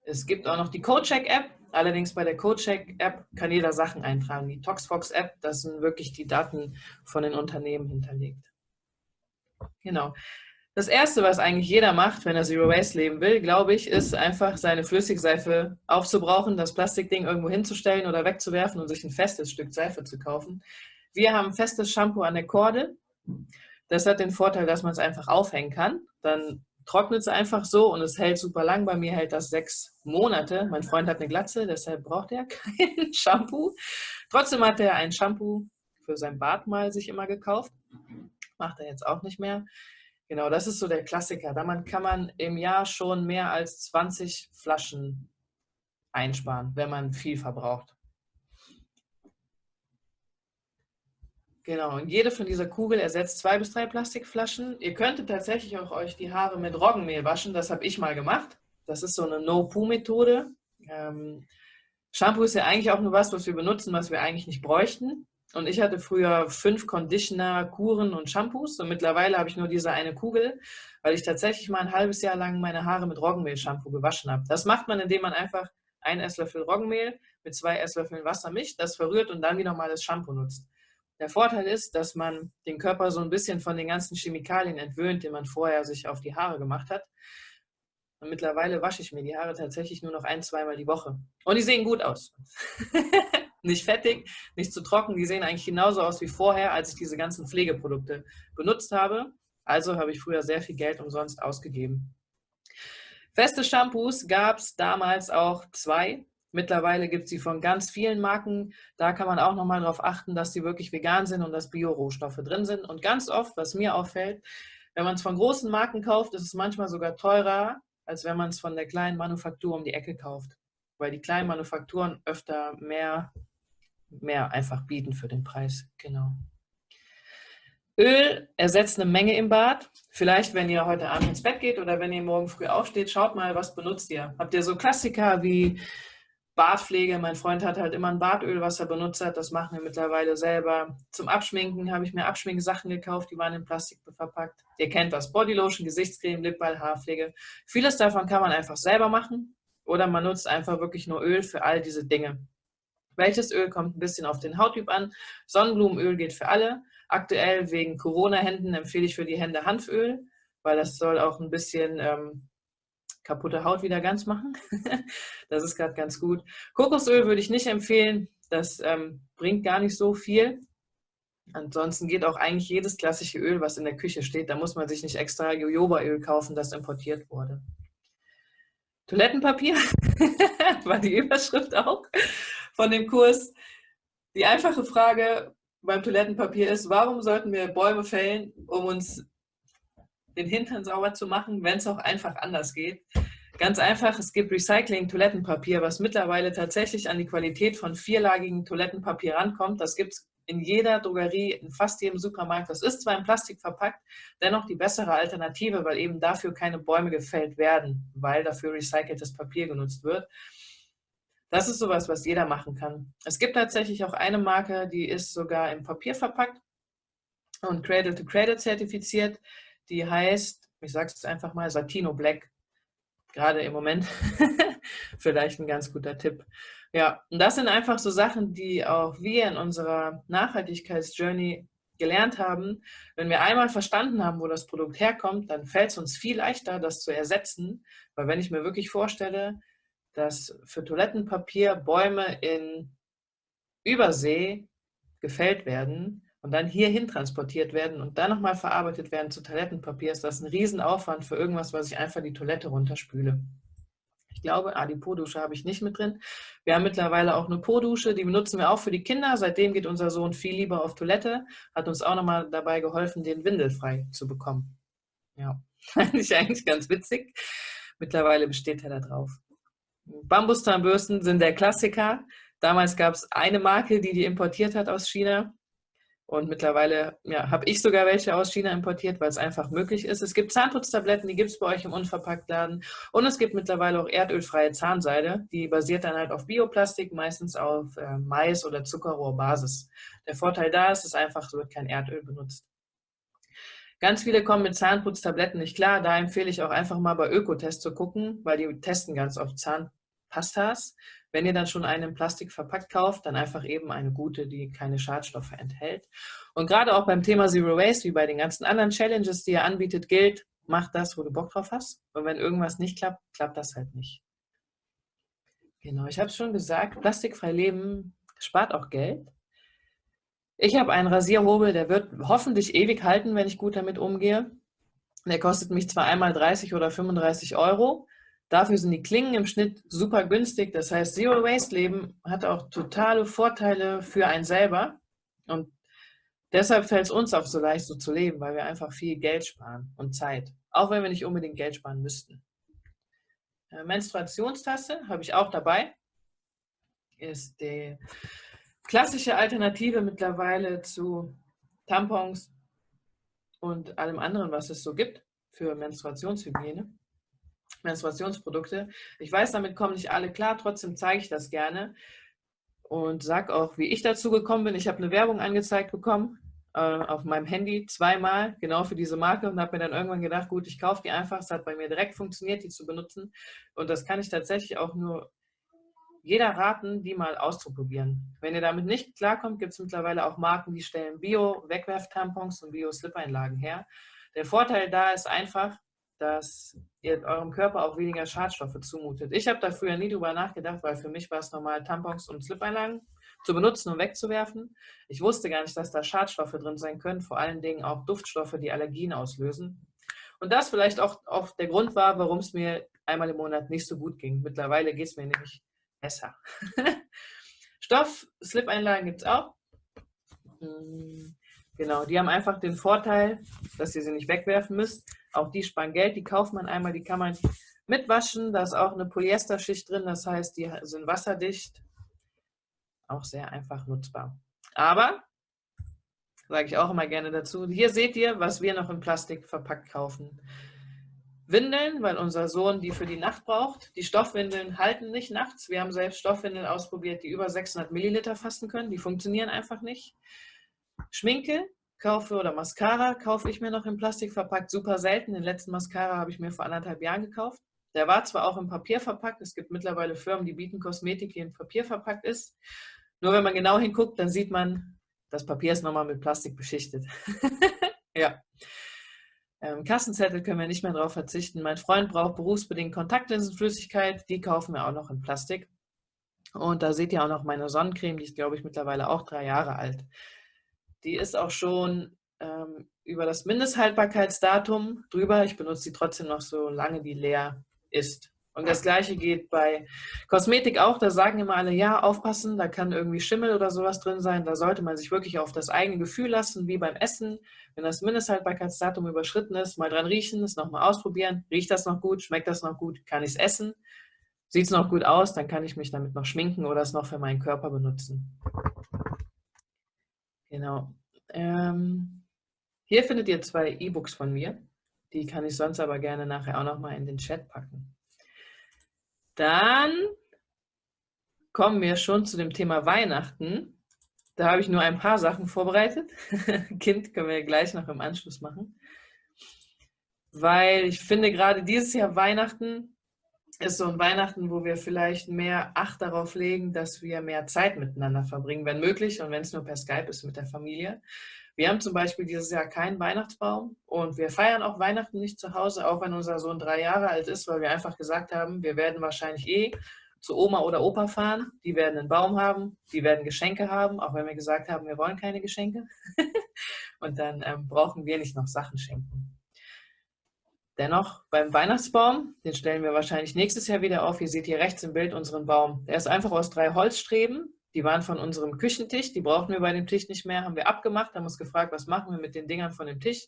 Es gibt auch noch die CodeCheck-App. Allerdings bei der CodeCheck-App kann jeder Sachen eintragen. Die Toxfox-App, das sind wirklich die Daten von den Unternehmen hinterlegt. Genau. Das Erste, was eigentlich jeder macht, wenn er Zero Waste leben will, glaube ich, ist einfach seine Flüssigseife aufzubrauchen, das Plastikding irgendwo hinzustellen oder wegzuwerfen und sich ein festes Stück Seife zu kaufen. Wir haben festes Shampoo an der Kordel. Das hat den Vorteil, dass man es einfach aufhängen kann. Dann trocknet es einfach so und es hält super lang. Bei mir hält das 6 Monate. Mein Freund hat eine Glatze, deshalb braucht er kein Shampoo. Trotzdem hat er ein Shampoo für sein Bart mal sich immer gekauft. Macht er jetzt auch nicht mehr. Genau, das ist so der Klassiker. Damit kann man im Jahr schon mehr als 20 Flaschen einsparen, wenn man viel verbraucht. Genau, und jede von dieser Kugel ersetzt 2 bis 3 Plastikflaschen. Ihr könntet tatsächlich auch euch die Haare mit Roggenmehl waschen. Das habe ich mal gemacht. Das ist so eine No-Poo-Methode. Shampoo ist ja eigentlich auch nur was wir benutzen, was wir eigentlich nicht bräuchten. Und ich hatte früher 5 Conditioner, Kuren und Shampoos. Und mittlerweile habe ich nur diese eine Kugel, weil ich tatsächlich mal ein halbes Jahr lang meine Haare mit Roggenmehl-Shampoo gewaschen habe. Das macht man, indem man einfach 1 Esslöffel Roggenmehl mit 2 Esslöffeln Wasser mischt, das verrührt und dann wieder mal das Shampoo nutzt. Der Vorteil ist, dass man den Körper so ein bisschen von den ganzen Chemikalien entwöhnt, die man vorher sich auf die Haare gemacht hat. Und mittlerweile wasche ich mir die Haare tatsächlich nur noch 1-, 2-mal die Woche. Und die sehen gut aus. Nicht fettig, nicht zu trocken. Die sehen eigentlich genauso aus wie vorher, als ich diese ganzen Pflegeprodukte benutzt habe. Also habe ich früher sehr viel Geld umsonst ausgegeben. Feste Shampoos gab es damals auch 2. Mittlerweile gibt es sie von ganz vielen Marken. Da kann man auch nochmal darauf achten, dass die wirklich vegan sind und dass Bio-Rohstoffe drin sind. Und ganz oft, was mir auffällt, wenn man es von großen Marken kauft, ist es manchmal sogar teurer, als wenn man es von der kleinen Manufaktur um die Ecke kauft. Weil die kleinen Manufakturen öfter mehr einfach bieten für den Preis. Genau. Öl ersetzt eine Menge im Bad. Vielleicht, wenn ihr heute Abend ins Bett geht oder wenn ihr morgen früh aufsteht, schaut mal, was benutzt ihr. Habt ihr so Klassiker wie Bartpflege? Mein Freund hat halt immer ein Badöl, was er benutzt hat. Das machen wir mittlerweile selber. Zum Abschminken habe ich mir Abschminksachen gekauft, die waren in Plastik verpackt. Ihr kennt das: Bodylotion, Gesichtscreme, Lipball, Haarpflege. Vieles davon kann man einfach selber machen oder man nutzt einfach wirklich nur Öl für all diese Dinge. Welches Öl kommt ein bisschen auf den Hauttyp an. Sonnenblumenöl geht für alle. Aktuell wegen Corona-Händen empfehle ich für die Hände Hanföl, weil das soll auch ein bisschen kaputte Haut wieder ganz machen. Das ist gerade ganz gut. Kokosöl würde ich nicht empfehlen. Das bringt gar nicht so viel. Ansonsten geht auch eigentlich jedes klassische Öl, was in der Küche steht. Da muss man sich nicht extra Jojobaöl kaufen, das importiert wurde. Toilettenpapier war die Überschrift auch von dem Kurs. Die einfache Frage beim Toilettenpapier ist, warum sollten wir Bäume fällen, um uns den Hintern sauber zu machen, wenn es auch einfach anders geht? Ganz einfach, es gibt Recycling-Toilettenpapier, was mittlerweile tatsächlich an die Qualität von vierlagigem Toilettenpapier rankommt. Das gibt es in jeder Drogerie, in fast jedem Supermarkt. Das ist zwar in Plastik verpackt, dennoch die bessere Alternative, weil eben dafür keine Bäume gefällt werden, weil dafür recyceltes Papier genutzt wird. Das ist sowas, was jeder machen kann. Es gibt tatsächlich auch eine Marke, die ist sogar im Papier verpackt und Cradle to Cradle zertifiziert. Die heißt, ich sage es einfach mal, Satino Black. Gerade im Moment vielleicht ein ganz guter Tipp. Ja, und das sind einfach so Sachen, die auch wir in unserer Nachhaltigkeitsjourney gelernt haben. Wenn wir einmal verstanden haben, wo das Produkt herkommt, dann fällt es uns viel leichter, das zu ersetzen. Weil wenn ich mir wirklich vorstelle, dass für Toilettenpapier Bäume in Übersee gefällt werden und dann hierhin transportiert werden und dann nochmal verarbeitet werden zu Toilettenpapier, ist das ein Riesenaufwand für irgendwas, was ich einfach die Toilette runterspüle. Ich glaube, die Po-Dusche habe ich nicht mit drin. Wir haben mittlerweile auch eine Po-Dusche, die benutzen wir auch für die Kinder. Seitdem geht unser Sohn viel lieber auf Toilette, hat uns auch nochmal dabei geholfen, den windelfrei zu bekommen. Ja, fand ich eigentlich ganz witzig. Mittlerweile besteht er da drauf. Bambuszahnbürsten sind der Klassiker. Damals gab es eine Marke, die importiert hat aus China. Und mittlerweile habe ich sogar welche aus China importiert, weil es einfach möglich ist. Es gibt Zahnputztabletten, die gibt es bei euch im Unverpacktladen. Und es gibt mittlerweile auch erdölfreie Zahnseide. Die basiert dann halt auf Bioplastik, meistens auf Mais- oder Zuckerrohrbasis. Der Vorteil da ist, einfach, es wird kein Erdöl benutzt. Ganz viele kommen mit Zahnputztabletten nicht klar. Da empfehle ich auch einfach mal bei Ökotest zu gucken, weil die testen ganz oft Zahnpastas. Wenn ihr dann schon eine in Plastik verpackt kauft, dann einfach eben eine gute, die keine Schadstoffe enthält. Und gerade auch beim Thema Zero Waste, wie bei den ganzen anderen Challenges, die ihr anbietet, gilt, mach das, wo du Bock drauf hast. Und wenn irgendwas nicht klappt, klappt das halt nicht. Genau, ich habe es schon gesagt, plastikfrei leben spart auch Geld. Ich habe einen Rasierhobel, der wird hoffentlich ewig halten, wenn ich gut damit umgehe. Der kostet mich zwar einmal 30 oder 35 Euro. Dafür sind die Klingen im Schnitt super günstig. Das heißt, Zero Waste Leben hat auch totale Vorteile für einen selber. Und deshalb fällt es uns auch so leicht, so zu leben, weil wir einfach viel Geld sparen und Zeit. Auch wenn wir nicht unbedingt Geld sparen müssten. Menstruationstasse habe ich auch dabei. Ist die klassische Alternative mittlerweile zu Tampons und allem anderen, was es so gibt für Menstruationshygiene, Menstruationsprodukte. Ich weiß, damit kommen nicht alle klar, trotzdem zeige ich das gerne und sage auch, wie ich dazu gekommen bin. Ich habe eine Werbung angezeigt bekommen auf meinem Handy zweimal, genau für diese Marke und habe mir dann irgendwann gedacht, gut, ich kaufe die einfach. Es hat bei mir direkt funktioniert, die zu benutzen und das kann ich tatsächlich auch nur jeder raten, die mal auszuprobieren. Wenn ihr damit nicht klarkommt, gibt es mittlerweile auch Marken, die stellen Bio-Wegwerf-Tampons und Bio-Slip-Einlagen her. Der Vorteil da ist einfach, dass ihr eurem Körper auch weniger Schadstoffe zumutet. Ich habe da früher nie drüber nachgedacht, weil für mich war es normal, Tampons und Slip-Einlagen zu benutzen und wegzuwerfen. Ich wusste gar nicht, dass da Schadstoffe drin sein können, vor allen Dingen auch Duftstoffe, die Allergien auslösen. Und das vielleicht auch der Grund war, warum es mir einmal im Monat nicht so gut ging. Mittlerweile geht es mir nämlich besser. Stoff-Slip-Einlagen gibt es auch. Genau, die haben einfach den Vorteil, dass ihr sie nicht wegwerfen müsst. Auch die sparen Geld, die kauft man einmal, die kann man mitwaschen. Da ist auch eine Polyesterschicht drin, das heißt, die sind wasserdicht. Auch sehr einfach nutzbar. Aber, sage ich auch immer gerne dazu, hier seht ihr, was wir noch in Plastik verpackt kaufen. Windeln, weil unser Sohn die für die Nacht braucht. Die Stoffwindeln halten nicht nachts. Wir haben selbst Stoffwindeln ausprobiert, die über 600 Milliliter fassen können. Die funktionieren einfach nicht. Schminke oder Mascara kaufe ich mir noch in Plastik verpackt. Super selten. Den letzten Mascara habe ich mir vor 1,5 Jahren gekauft. Der war zwar auch in Papier verpackt. Es gibt mittlerweile Firmen, die bieten Kosmetik, die in Papier verpackt ist. Nur wenn man genau hinguckt, dann sieht man, das Papier ist nochmal mit Plastik beschichtet. Ja. Kassenzettel können wir nicht mehr darauf verzichten. Mein Freund braucht berufsbedingt Kontaktlinsenflüssigkeit, die kaufen wir auch noch in Plastik. Und da seht ihr auch noch meine Sonnencreme, die ist, glaube ich, mittlerweile auch 3 Jahre alt. Die ist auch schon über das Mindesthaltbarkeitsdatum drüber. Ich benutze die trotzdem noch so lange die leer ist. Und das Gleiche geht bei Kosmetik auch. Da sagen immer alle, ja, aufpassen, da kann irgendwie Schimmel oder sowas drin sein. Da sollte man sich wirklich auf das eigene Gefühl lassen, wie beim Essen. Wenn das Mindesthaltbarkeitsdatum überschritten ist, mal dran riechen, es nochmal ausprobieren. Riecht das noch gut? Schmeckt das noch gut? Kann ich es essen? Sieht es noch gut aus? Dann kann ich mich damit noch schminken oder es noch für meinen Körper benutzen. Genau. Hier findet ihr 2 E-Books von mir. Die kann ich sonst aber gerne nachher auch nochmal in den Chat packen. Dann kommen wir schon zu dem Thema Weihnachten. Da habe ich nur ein paar Sachen vorbereitet. Kind können wir gleich noch im Anschluss machen. Weil ich finde, gerade dieses Jahr Weihnachten ist so ein Weihnachten, wo wir vielleicht mehr Acht darauf legen, dass wir mehr Zeit miteinander verbringen, wenn möglich und wenn es nur per Skype ist mit der Familie. Wir haben zum Beispiel dieses Jahr keinen Weihnachtsbaum und wir feiern auch Weihnachten nicht zu Hause, auch wenn unser Sohn 3 Jahre alt ist, weil wir einfach gesagt haben, wir werden wahrscheinlich zu Oma oder Opa fahren, die werden einen Baum haben, die werden Geschenke haben, auch wenn wir gesagt haben, wir wollen keine Geschenke. Und dann brauchen wir nicht noch Sachen schenken. Dennoch, beim Weihnachtsbaum, den stellen wir wahrscheinlich nächstes Jahr wieder auf. Ihr seht hier rechts im Bild unseren Baum. Der ist einfach aus 3 Holzstreben. Die waren von unserem Küchentisch. Die brauchten wir bei dem Tisch nicht mehr. Haben wir abgemacht, haben uns gefragt, was machen wir mit den Dingern von dem Tisch.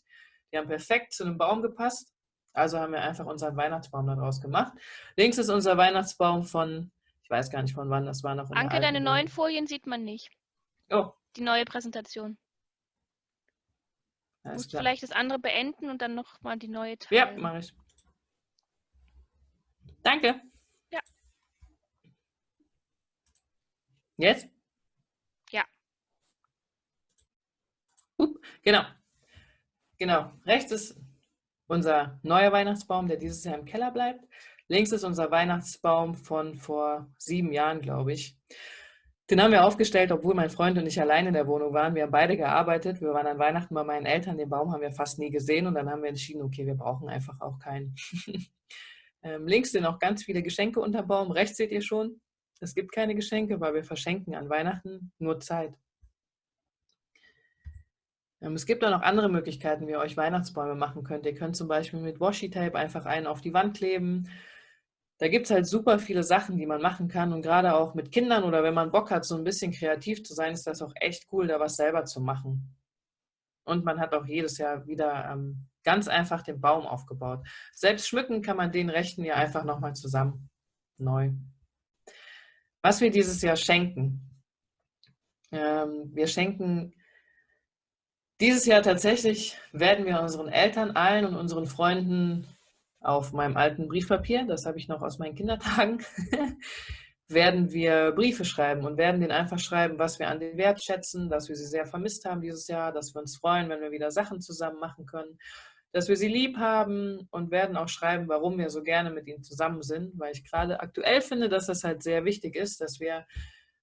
Die haben perfekt zu einem Baum gepasst. Also haben wir einfach unseren Weihnachtsbaum daraus gemacht. Links ist unser Weihnachtsbaum von, ich weiß gar nicht von wann, das war noch in der Anke, alten deine Wohnung. neuen Folien sieht man nicht. Oh. Die neue Präsentation. Du musst vielleicht das andere beenden und dann nochmal die neue teilen. Ja, mache ich. Danke. Ja. Jetzt? Ja. Genau. Genau. Rechts ist unser neuer Weihnachtsbaum, der dieses Jahr im Keller bleibt. Links ist unser Weihnachtsbaum von vor 7 Jahren, glaube ich. Den haben wir aufgestellt, obwohl mein Freund und ich allein in der Wohnung waren. Wir haben beide gearbeitet. Wir waren an Weihnachten bei meinen Eltern. Den Baum haben wir fast nie gesehen. Und dann haben wir entschieden, okay, wir brauchen einfach auch keinen. Links sind auch ganz viele Geschenke unterm Baum. Rechts seht ihr schon, es gibt keine Geschenke, weil wir verschenken an Weihnachten nur Zeit. Es gibt auch noch andere Möglichkeiten, wie ihr euch Weihnachtsbäume machen könnt. Ihr könnt zum Beispiel mit Washi-Tape einfach einen auf die Wand kleben. Da gibt es halt super viele Sachen, die man machen kann. Und gerade auch mit Kindern oder wenn man Bock hat, so ein bisschen kreativ zu sein, ist das auch echt cool, da was selber zu machen. Und man hat auch jedes Jahr wieder ganz einfach den Baum aufgebaut. Selbst schmücken kann man den rechten ja einfach nochmal zusammen. Neu. Was wir dieses Jahr schenken. Wir schenken dieses Jahr tatsächlich, werden wir unseren Eltern, allen und unseren Freunden auf meinem alten Briefpapier, das habe ich noch aus meinen Kindertagen, werden wir Briefe schreiben und werden denen einfach schreiben, was wir an denen wertschätzen, dass wir sie sehr vermisst haben dieses Jahr, dass wir uns freuen, wenn wir wieder Sachen zusammen machen können, dass wir sie lieb haben und werden auch schreiben, warum wir so gerne mit ihnen zusammen sind, weil ich gerade aktuell finde, dass das halt sehr wichtig ist, dass wir,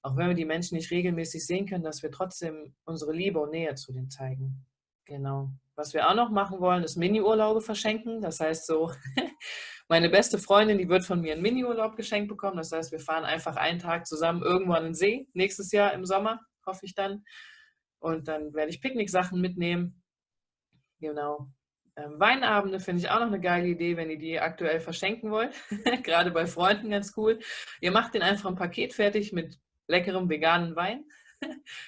auch wenn wir die Menschen nicht regelmäßig sehen können, dass wir trotzdem unsere Liebe und Nähe zu denen zeigen. Genau. Was wir auch noch machen wollen, ist Mini-Urlaube verschenken. Das heißt so, meine beste Freundin, die wird von mir einen Mini-Urlaub geschenkt bekommen. Das heißt, wir fahren einfach einen Tag zusammen irgendwo an den See, nächstes Jahr im Sommer, hoffe ich dann. Und dann werde ich Picknicksachen mitnehmen. Genau. Weinabende finde ich auch noch eine geile Idee, wenn ihr die aktuell verschenken wollt. Gerade bei Freunden ganz cool. Ihr macht den einfach ein Paket fertig mit leckerem veganen Wein.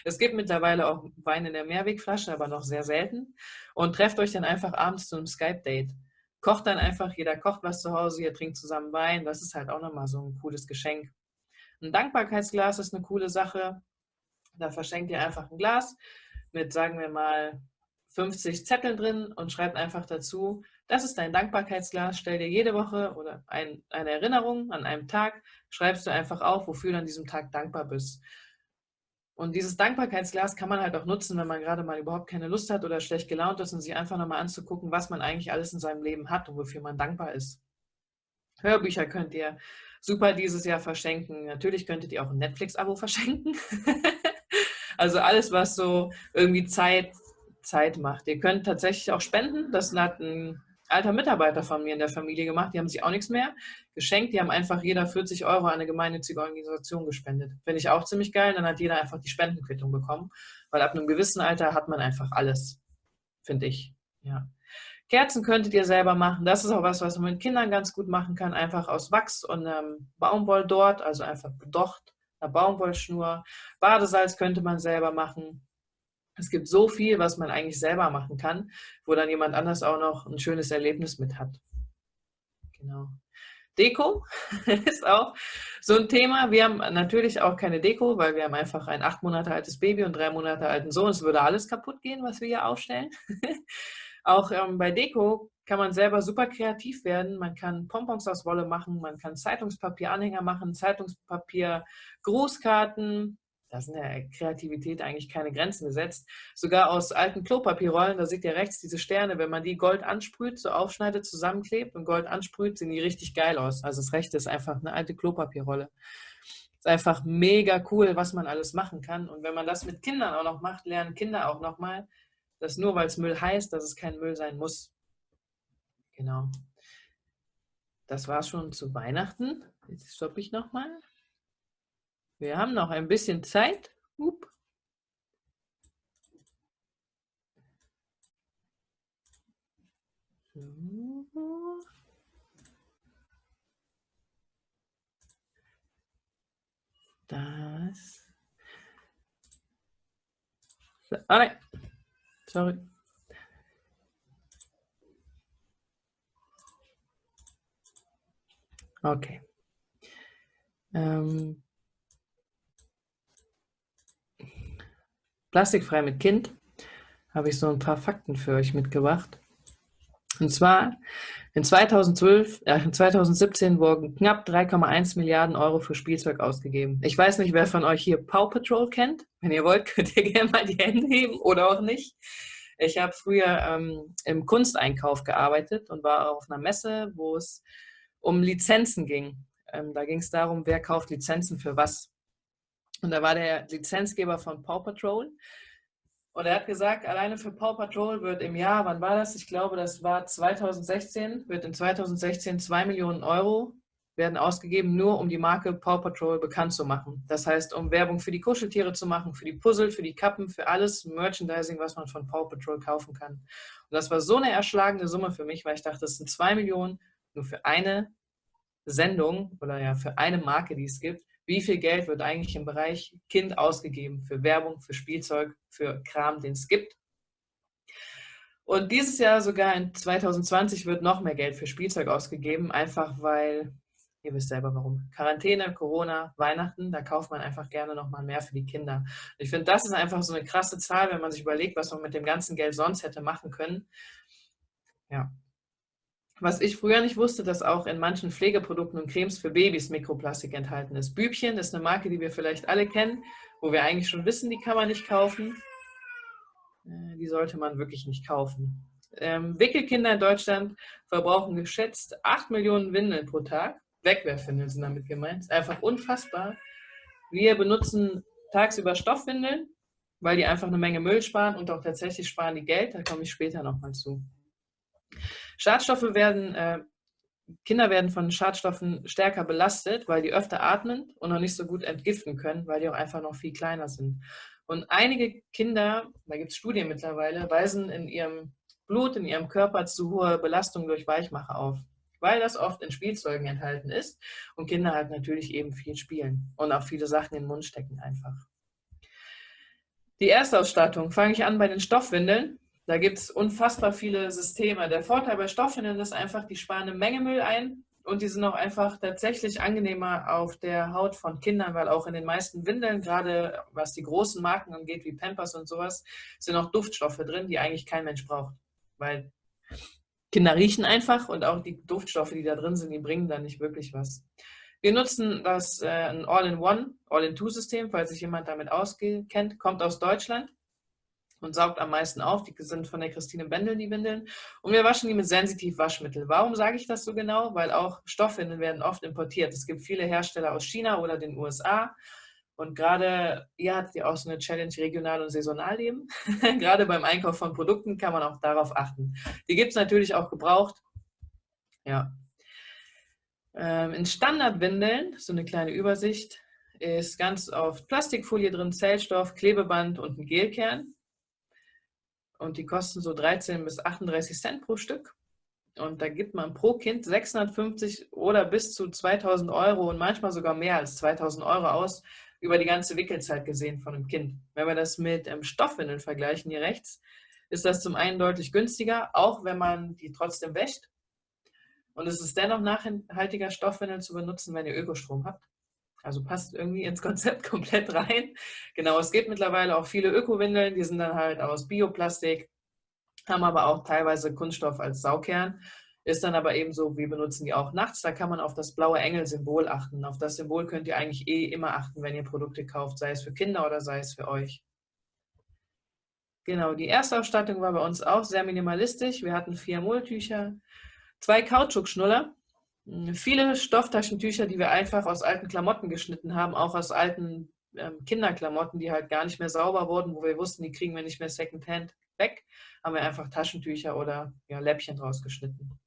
Es gibt mittlerweile auch Wein in der Mehrwegflasche, aber noch sehr selten. Und trefft euch dann einfach abends zu einem Skype-Date. Kocht dann einfach, jeder kocht was zu Hause, ihr trinkt zusammen Wein. Das ist halt auch nochmal so ein cooles Geschenk. Ein Dankbarkeitsglas ist eine coole Sache. Da verschenkt ihr einfach ein Glas mit, sagen wir mal, 50 Zetteln drin und schreibt einfach dazu, das ist dein Dankbarkeitsglas, stell dir jede Woche oder eine Erinnerung an einem Tag, schreibst du einfach auf, wofür du an diesem Tag dankbar bist. Und dieses Dankbarkeitsglas kann man halt auch nutzen, wenn man gerade mal überhaupt keine Lust hat oder schlecht gelaunt ist und sich einfach nochmal anzugucken, was man eigentlich alles in seinem Leben hat und wofür man dankbar ist. Hörbücher könnt ihr super dieses Jahr verschenken. Natürlich könntet ihr auch ein Netflix-Abo verschenken. Also alles, was so irgendwie Zeit macht. Ihr könnt tatsächlich auch spenden. Das hat ein alter Mitarbeiter von mir in der Familie gemacht. Die haben sich auch nichts mehr geschenkt. Die haben einfach jeder 40 € an eine gemeinnützige Organisation gespendet. Finde ich auch ziemlich geil. Dann hat jeder einfach die Spendenquittung bekommen. Weil ab einem gewissen Alter hat man einfach alles, finde ich. Ja. Kerzen könntet ihr selber machen. Das ist auch was man mit Kindern ganz gut machen kann. Einfach aus Wachs und Baumwolldort, also einfach bedocht, einer Baumwollschnur. Badesalz könnte man selber machen. Es gibt so viel, was man eigentlich selber machen kann, wo dann jemand anders auch noch ein schönes Erlebnis mit hat. Genau. Deko ist auch so ein Thema. Wir haben natürlich auch keine Deko, weil wir haben einfach ein 8 Monate altes Baby und 3 Monate alten Sohn. Es würde alles kaputt gehen, was wir hier aufstellen. Auch bei Deko kann man selber super kreativ werden. Man kann Pompons aus Wolle machen, man kann Zeitungspapier-Anhänger machen, Zeitungspapier, Grußkarten. Da sind der Kreativität eigentlich keine Grenzen gesetzt. Sogar aus alten Klopapierrollen, da seht ihr rechts diese Sterne, wenn man die Gold ansprüht, so aufschneidet, zusammenklebt und Gold ansprüht, sehen die richtig geil aus. Also das rechte ist einfach eine alte Klopapierrolle. Ist einfach mega cool, was man alles machen kann. Und wenn man das mit Kindern auch noch macht, lernen Kinder auch nochmal, dass nur weil es Müll heißt, dass es kein Müll sein muss. Genau. Das war schon zu Weihnachten. Jetzt stoppe ich nochmal. Wir haben noch ein bisschen Zeit. Das. Ah, nein. Sorry. Okay. Plastikfrei mit Kind habe ich so ein paar Fakten für euch mitgebracht. Und zwar in 2017 wurden knapp 3,1 Milliarden € für Spielzeug ausgegeben. Ich weiß nicht, wer von euch hier Paw Patrol kennt. Wenn ihr wollt, könnt ihr gerne mal die Hände heben oder auch nicht. Ich habe früher im Kunsteinkauf gearbeitet und war auf einer Messe, wo es um Lizenzen ging. Da ging es darum, wer kauft Lizenzen für was. Und da war der Lizenzgeber von Paw Patrol. Und er hat gesagt, alleine für Paw Patrol wird im Jahr, wann war das? Ich glaube, das war 2016, wird in 2016 2 Millionen € werden ausgegeben, nur um die Marke Paw Patrol bekannt zu machen. Das heißt, um Werbung für die Kuscheltiere zu machen, für die Puzzle, für die Kappen, für alles Merchandising, was man von Paw Patrol kaufen kann. Und das war so eine erschlagende Summe für mich, weil ich dachte, das sind 2 Millionen nur für eine Sendung oder ja für eine Marke, die es gibt. Wie viel Geld wird eigentlich im Bereich Kind ausgegeben für Werbung, für Spielzeug, für Kram, den es gibt? Und dieses Jahr, sogar in 2020, wird noch mehr Geld für Spielzeug ausgegeben, einfach weil, ihr wisst selber warum, Quarantäne, Corona, Weihnachten, da kauft man einfach gerne nochmal mehr für die Kinder. Ich finde, das ist einfach so eine krasse Zahl, wenn man sich überlegt, was man mit dem ganzen Geld sonst hätte machen können. Ja. Was ich früher nicht wusste, dass auch in manchen Pflegeprodukten und Cremes für Babys Mikroplastik enthalten ist. Bübchen ist eine Marke, die wir vielleicht alle kennen, wo wir eigentlich schon wissen, die kann man nicht kaufen. Die sollte man wirklich nicht kaufen. Wickelkinder in Deutschland verbrauchen geschätzt 8 Millionen Windeln pro Tag. Wegwerfwindeln sind damit gemeint. Einfach unfassbar. Wir benutzen tagsüber Stoffwindeln, weil die einfach eine Menge Müll sparen und auch tatsächlich sparen die Geld. Da komme ich später nochmal zu. Kinder werden von Schadstoffen stärker belastet, weil die öfter atmen und noch nicht so gut entgiften können, weil die auch einfach noch viel kleiner sind. Und einige Kinder, da gibt es Studien mittlerweile, weisen in ihrem Blut, in ihrem Körper zu hohe Belastung durch Weichmacher auf, weil das oft in Spielzeugen enthalten ist und Kinder halt natürlich eben viel spielen und auch viele Sachen in den Mund stecken einfach. Die Erstausstattung, fange ich an bei den Stoffwindeln. Da gibt es unfassbar viele Systeme. Der Vorteil bei Stoffwindeln ist einfach, die sparen eine Menge Müll ein und die sind auch einfach tatsächlich angenehmer auf der Haut von Kindern, weil auch in den meisten Windeln, gerade was die großen Marken angeht, wie Pampers und sowas, sind auch Duftstoffe drin, die eigentlich kein Mensch braucht. Weil Kinder riechen einfach und auch die Duftstoffe, die da drin sind, die bringen dann nicht wirklich was. Wir nutzen ein All-in-One, All-in-Two-System, falls sich jemand damit auskennt, kommt aus Deutschland und saugt am meisten auf. Die sind von der Christine Bendel, die Windeln. Und wir waschen die mit Sensitiv-Waschmittel. Warum sage ich das so genau? Weil auch Stoffwindeln werden oft importiert. Es gibt viele Hersteller aus China oder den USA. Und gerade ihr hattet ja auch so eine Challenge regional und saisonal leben. Gerade beim Einkauf von Produkten kann man auch darauf achten. Die gibt es natürlich auch gebraucht. Ja. In Standardwindeln, so eine kleine Übersicht, ist ganz oft Plastikfolie drin, Zellstoff, Klebeband und ein Gelkern. Und die kosten so 13 bis 38 Cent pro Stück. Und da gibt man pro Kind 650 oder bis zu 2000 Euro und manchmal sogar mehr als 2000 Euro aus, über die ganze Wickelzeit gesehen von einem Kind. Wenn wir das mit Stoffwindeln vergleichen, hier rechts, ist das zum einen deutlich günstiger, auch wenn man die trotzdem wäscht. Und es ist dennoch nachhaltiger, Stoffwindeln zu benutzen, wenn ihr Ökostrom habt. Also passt irgendwie ins Konzept komplett rein. Genau, es gibt mittlerweile auch viele Ökowindeln, die sind dann halt aus Bioplastik, haben aber auch teilweise Kunststoff als Saugkern. Ist dann aber eben so, wir benutzen die auch nachts. Da kann man auf das blaue Engel-Symbol achten. Auf das Symbol könnt ihr eigentlich immer achten, wenn ihr Produkte kauft, sei es für Kinder oder sei es für euch. Genau, die Erstausstattung war bei uns auch sehr minimalistisch. Wir hatten 4 Mulltücher, 2 Kautschukschnuller, viele Stofftaschentücher, die wir einfach aus alten Klamotten geschnitten haben, auch aus alten Kinderklamotten, die halt gar nicht mehr sauber wurden, wo wir wussten, die kriegen wir nicht mehr Secondhand weg, haben wir einfach Taschentücher oder ja, Läppchen draus geschnitten.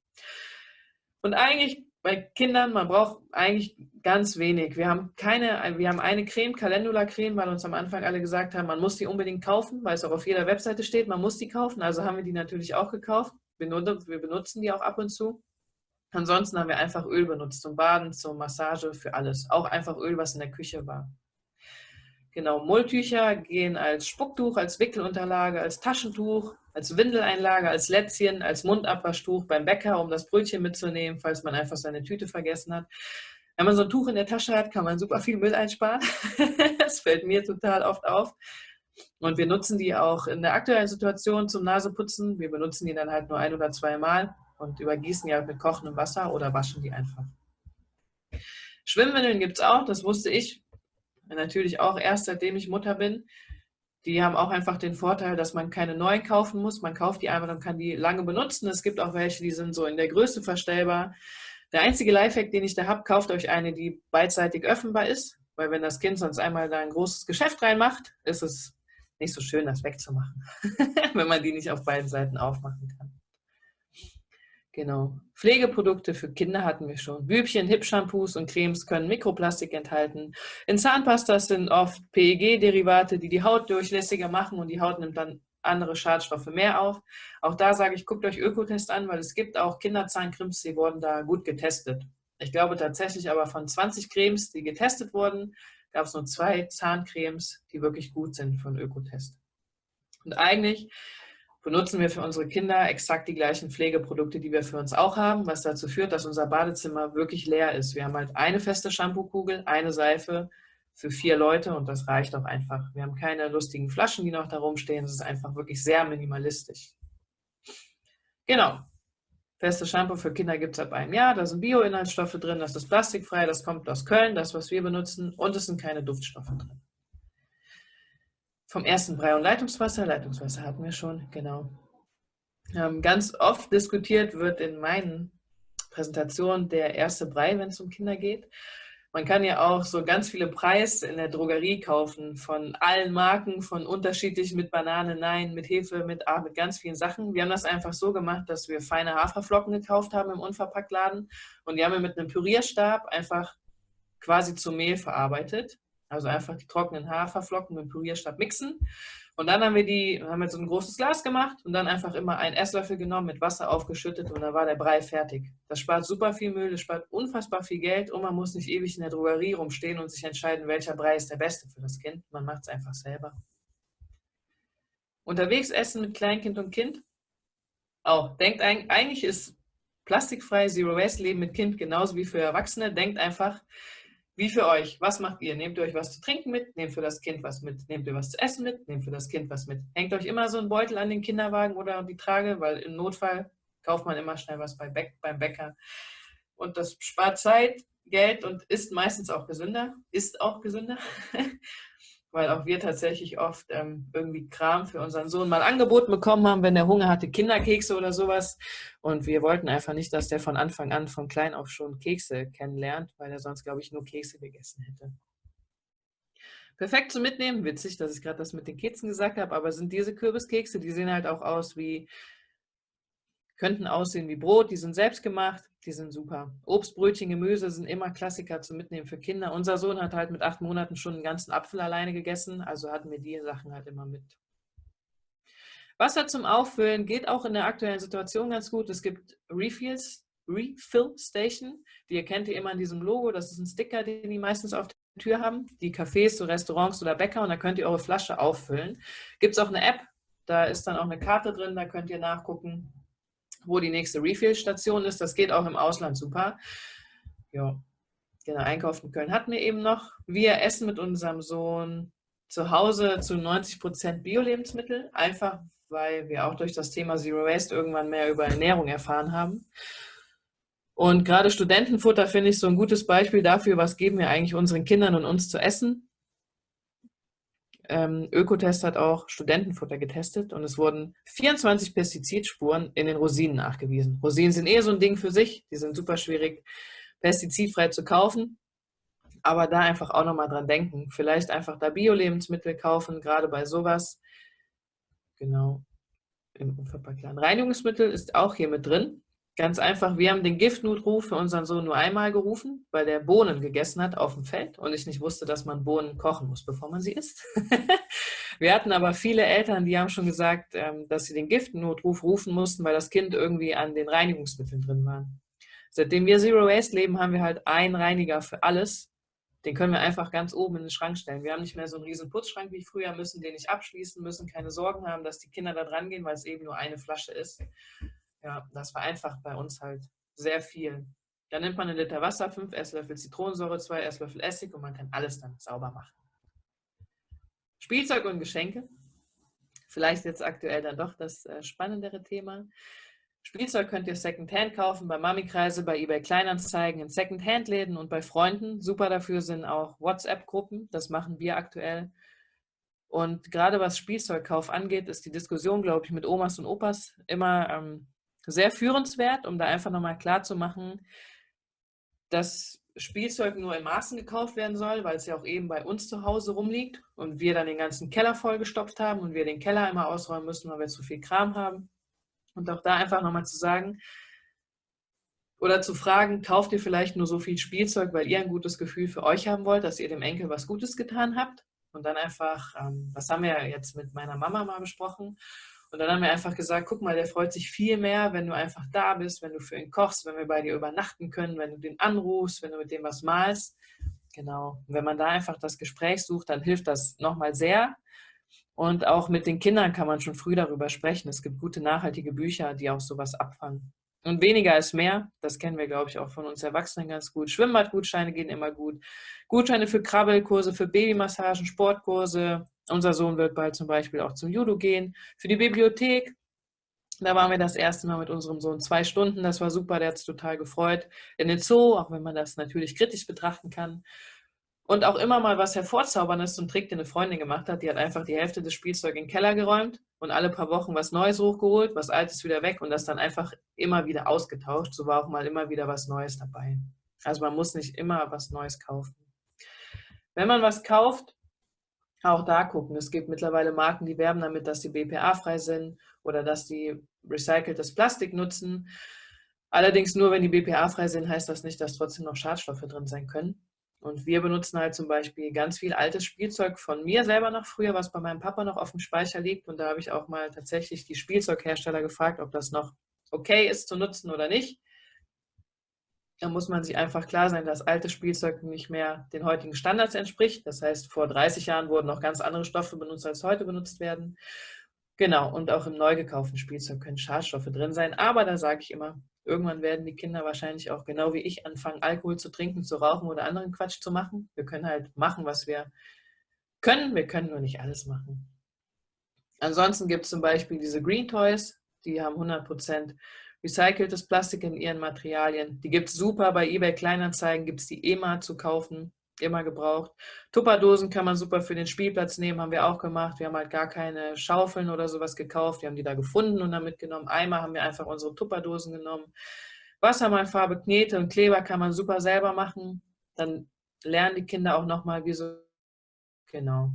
Und eigentlich bei Kindern, man braucht eigentlich ganz wenig. Wir haben eine Creme, Calendula-Creme, weil uns am Anfang alle gesagt haben, man muss die unbedingt kaufen, weil es auch auf jeder Webseite steht, man muss die kaufen. Also haben wir die natürlich auch gekauft. Wir benutzen die auch ab und zu. Ansonsten haben wir einfach Öl benutzt zum Baden, zur Massage, für alles. Auch einfach Öl, was in der Küche war. Genau, Mulltücher gehen als Spucktuch, als Wickelunterlage, als Taschentuch, als Windeleinlage, als Lätzchen, als Mundabwaschtuch beim Bäcker, um das Brötchen mitzunehmen, falls man einfach seine Tüte vergessen hat. Wenn man so ein Tuch in der Tasche hat, kann man super viel Müll einsparen. Das fällt mir total oft auf. Und wir nutzen die auch in der aktuellen Situation zum Naseputzen. Wir benutzen die dann halt nur 1 oder 2 Mal und übergießen die halt mit kochendem Wasser oder waschen die einfach. Schwimmwindeln gibt es auch, das wusste ich natürlich auch erst, seitdem ich Mutter bin. Die haben auch einfach den Vorteil, dass man keine neuen kaufen muss. Man kauft die einfach und kann die lange benutzen. Es gibt auch welche, die sind so in der Größe verstellbar. Der einzige Lifehack, den ich da habe, kauft euch eine, die beidseitig öffnbar ist. Weil wenn das Kind sonst einmal da ein großes Geschäft reinmacht, ist es nicht so schön, das wegzumachen, wenn man die nicht auf beiden Seiten aufmachen kann. Genau. Pflegeprodukte für Kinder hatten wir schon. Bübchen, Hip-Shampoos und Cremes können Mikroplastik enthalten. In Zahnpastas sind oft PEG-Derivate, die die Haut durchlässiger machen und die Haut nimmt dann andere Schadstoffe mehr auf. Auch da sage ich, guckt euch Ökotest an, weil es gibt auch Kinderzahncremes, die wurden da gut getestet. Ich glaube tatsächlich aber von 20 Cremes, die getestet wurden, gab es nur 2 Zahncremes, die wirklich gut sind von Ökotest. Und eigentlich benutzen wir für unsere Kinder exakt die gleichen Pflegeprodukte, die wir für uns auch haben, was dazu führt, dass unser Badezimmer wirklich leer ist. Wir haben halt eine feste Shampoo-Kugel, eine Seife für 4 Leute und das reicht auch einfach. Wir haben keine lustigen Flaschen, die noch da rumstehen. Es ist einfach wirklich sehr minimalistisch. Genau. Feste Shampoo für Kinder gibt es ab 1 Jahr. Da sind Bio-Inhaltsstoffe drin, das ist plastikfrei, das kommt aus Köln, das, was wir benutzen, und es sind keine Duftstoffe drin. Vom ersten Brei- und Leitungswasser hatten wir schon, genau. Ganz oft diskutiert wird in meinen Präsentationen der erste Brei, wenn es um Kinder geht. Man kann ja auch so ganz viele Breis in der Drogerie kaufen, von allen Marken, von unterschiedlich mit Banane, nein, mit Hefe, mit ganz vielen Sachen. Wir haben das einfach so gemacht, dass wir feine Haferflocken gekauft haben im Unverpacktladen und die haben wir mit einem Pürierstab einfach quasi zu Mehl verarbeitet. Also einfach die trockenen Haferflocken mit dem Pürierstab mixen. Und dann haben wir so ein großes Glas gemacht und dann einfach immer einen Esslöffel genommen, mit Wasser aufgeschüttet und dann war der Brei fertig. Das spart super viel Müll, das spart unfassbar viel Geld und man muss nicht ewig in der Drogerie rumstehen und sich entscheiden, welcher Brei ist der beste für das Kind. Man macht es einfach selber. Unterwegs essen mit Kleinkind und Kind. Auch, denkt eigentlich ist plastikfrei Zero Waste Leben mit Kind genauso wie für Erwachsene. Denkt einfach, wie für euch. Was macht ihr? Nehmt ihr euch was zu trinken mit? Nehmt für das Kind was mit? Nehmt ihr was zu essen mit? Nehmt für das Kind was mit? Hängt euch immer so ein Beutel an den Kinderwagen oder die Trage, weil im Notfall kauft man immer schnell was beim Bäcker. Und das spart Zeit, Geld und ist meistens auch gesünder. Ist auch gesünder. Weil auch wir tatsächlich oft irgendwie Kram für unseren Sohn mal angeboten bekommen haben, wenn der Hunger hatte, Kinderkekse oder sowas. Und wir wollten einfach nicht, dass der von Anfang an, von klein auf schon Kekse kennenlernt, weil er sonst, glaube ich, nur Kekse gegessen hätte. Perfekt zum Mitnehmen. Witzig, dass ich gerade das mit den Keksen gesagt habe, aber sind diese Kürbiskekse, die sehen halt auch aus wie, könnten aussehen wie Brot, die sind selbst gemacht, die sind super. Obstbrötchen, Gemüse sind immer Klassiker zum Mitnehmen für Kinder. Unser Sohn hat halt mit 8 Monaten schon einen ganzen Apfel alleine gegessen, also hatten wir die Sachen halt immer mit. Wasser zum Auffüllen geht auch in der aktuellen Situation ganz gut. Es gibt Refill Station, die erkennt ihr immer an diesem Logo. Das ist ein Sticker, den die meistens auf der Tür haben. Die Cafés, so Restaurants oder Bäcker, und da könnt ihr eure Flasche auffüllen. Gibt es auch eine App, da ist dann auch eine Karte drin, da könnt ihr nachgucken, wo die nächste Refill-Station ist. Das geht auch im Ausland super. Ja, genau, Einkaufen in Köln hatten wir eben noch. Wir essen mit unserem Sohn zu Hause zu 90% Bio-Lebensmittel, einfach weil wir auch durch das Thema Zero Waste irgendwann mehr über Ernährung erfahren haben. Und gerade Studentenfutter finde ich so ein gutes Beispiel dafür, was geben wir eigentlich unseren Kindern und uns zu essen. Ökotest hat auch Studentenfutter getestet und es wurden 24 Pestizidspuren in den Rosinen nachgewiesen. Rosinen sind so ein Ding für sich, die sind super schwierig pestizidfrei zu kaufen, aber da einfach auch nochmal dran denken. Vielleicht einfach da Bio-Lebensmittel kaufen, gerade bei sowas. Genau, im Unverpacktladen. Reinigungsmittel ist auch hier mit drin. Ganz einfach, wir haben den Giftnotruf für unseren Sohn nur einmal gerufen, weil der Bohnen gegessen hat auf dem Feld und ich nicht wusste, dass man Bohnen kochen muss, bevor man sie isst. Wir hatten aber viele Eltern, die haben schon gesagt, dass sie den Giftnotruf rufen mussten, weil das Kind irgendwie an den Reinigungsmitteln drin war. Seitdem wir Zero Waste leben, haben wir halt einen Reiniger für alles. Den können wir einfach ganz oben in den Schrank stellen. Wir haben nicht mehr so einen riesen Putzschrank wie früher, müssen den nicht abschließen, müssen keine Sorgen haben, dass die Kinder da dran gehen, weil es eben nur eine Flasche ist. Ja, das vereinfacht bei uns halt sehr viel. Dann nimmt man 1 Liter Wasser, 5 Esslöffel Zitronensäure, 2 Esslöffel Essig und man kann alles dann sauber machen. Spielzeug und Geschenke. Vielleicht jetzt aktuell dann doch das spannendere Thema. Spielzeug könnt ihr Secondhand kaufen, bei Mami-Kreise, bei eBay Kleinanzeigen, in Secondhand-Läden und bei Freunden. Super dafür sind auch WhatsApp-Gruppen, das machen wir aktuell. Und gerade was Spielzeugkauf angeht, ist die Diskussion, glaube ich, mit Omas und Opas immer sehr führenswert, um da einfach nochmal klar zu machen, dass Spielzeug nur in Maßen gekauft werden soll, weil es ja auch eben bei uns zu Hause rumliegt und wir dann den ganzen Keller vollgestopft haben und wir den Keller immer ausräumen müssen, weil wir zu viel Kram haben. Und auch da einfach nochmal zu sagen oder zu fragen, kauft ihr vielleicht nur so viel Spielzeug, weil ihr ein gutes Gefühl für euch haben wollt, dass ihr dem Enkel was Gutes getan habt? Und dann einfach, das haben wir ja jetzt mit meiner Mama mal besprochen, und dann haben wir einfach gesagt, guck mal, der freut sich viel mehr, wenn du einfach da bist, wenn du für ihn kochst, wenn wir bei dir übernachten können, wenn du den anrufst, wenn du mit dem was malst. Genau. Und wenn man da einfach das Gespräch sucht, dann hilft das nochmal sehr. Und auch mit den Kindern kann man schon früh darüber sprechen. Es gibt gute, nachhaltige Bücher, die auch sowas abfangen. Und weniger ist mehr, das kennen wir, glaube ich, auch von uns Erwachsenen ganz gut. Schwimmbadgutscheine gehen immer gut. Gutscheine für Krabbelkurse, für Babymassagen, Sportkurse. Unser Sohn wird bald zum Beispiel auch zum Judo gehen. Für die Bibliothek, da waren wir das erste Mal mit unserem Sohn 2 Stunden. Das war super, der hat sich total gefreut. In den Zoo, auch wenn man das natürlich kritisch betrachten kann. Und auch immer mal was Hervorzauberndes, so ein Trick, den eine Freundin gemacht hat. Die hat einfach die Hälfte des Spielzeugs in den Keller geräumt und alle paar Wochen was Neues hochgeholt, was Altes wieder weg und das dann einfach immer wieder ausgetauscht. So war auch mal immer wieder was Neues dabei. Also man muss nicht immer was Neues kaufen. Wenn man was kauft, auch da gucken. Es gibt mittlerweile Marken, die werben damit, dass die BPA-frei sind oder dass die recyceltes Plastik nutzen. Allerdings nur, wenn die BPA-frei sind, heißt das nicht, dass trotzdem noch Schadstoffe drin sein können. Und wir benutzen halt zum Beispiel ganz viel altes Spielzeug von mir selber noch früher, was bei meinem Papa noch auf dem Speicher liegt. Und da habe ich auch mal tatsächlich die Spielzeughersteller gefragt, ob das noch okay ist zu nutzen oder nicht. Da muss man sich einfach klar sein, dass altes Spielzeug nicht mehr den heutigen Standards entspricht. Das heißt, vor 30 Jahren wurden noch ganz andere Stoffe benutzt, als heute benutzt werden. Genau, und auch im neu gekauften Spielzeug können Schadstoffe drin sein. Aber da sage ich immer, irgendwann werden die Kinder wahrscheinlich auch genau wie ich anfangen, Alkohol zu trinken, zu rauchen oder anderen Quatsch zu machen. Wir können halt machen, was wir können. Wir können nur nicht alles machen. Ansonsten gibt es zum Beispiel diese Green Toys, die haben 100% recyceltes Plastik in ihren Materialien. Die gibt es super bei eBay Kleinanzeigen, gibt es die EMA zu kaufen, immer gebraucht. Tupperdosen kann man super für den Spielplatz nehmen, haben wir auch gemacht. Wir haben halt gar keine Schaufeln oder sowas gekauft, wir haben die da gefunden und dann mitgenommen. Einmal haben wir einfach unsere Tupperdosen genommen. Wassermalfarbe, Knete und Kleber kann man super selber machen. Dann lernen die Kinder auch nochmal, wie so Genau.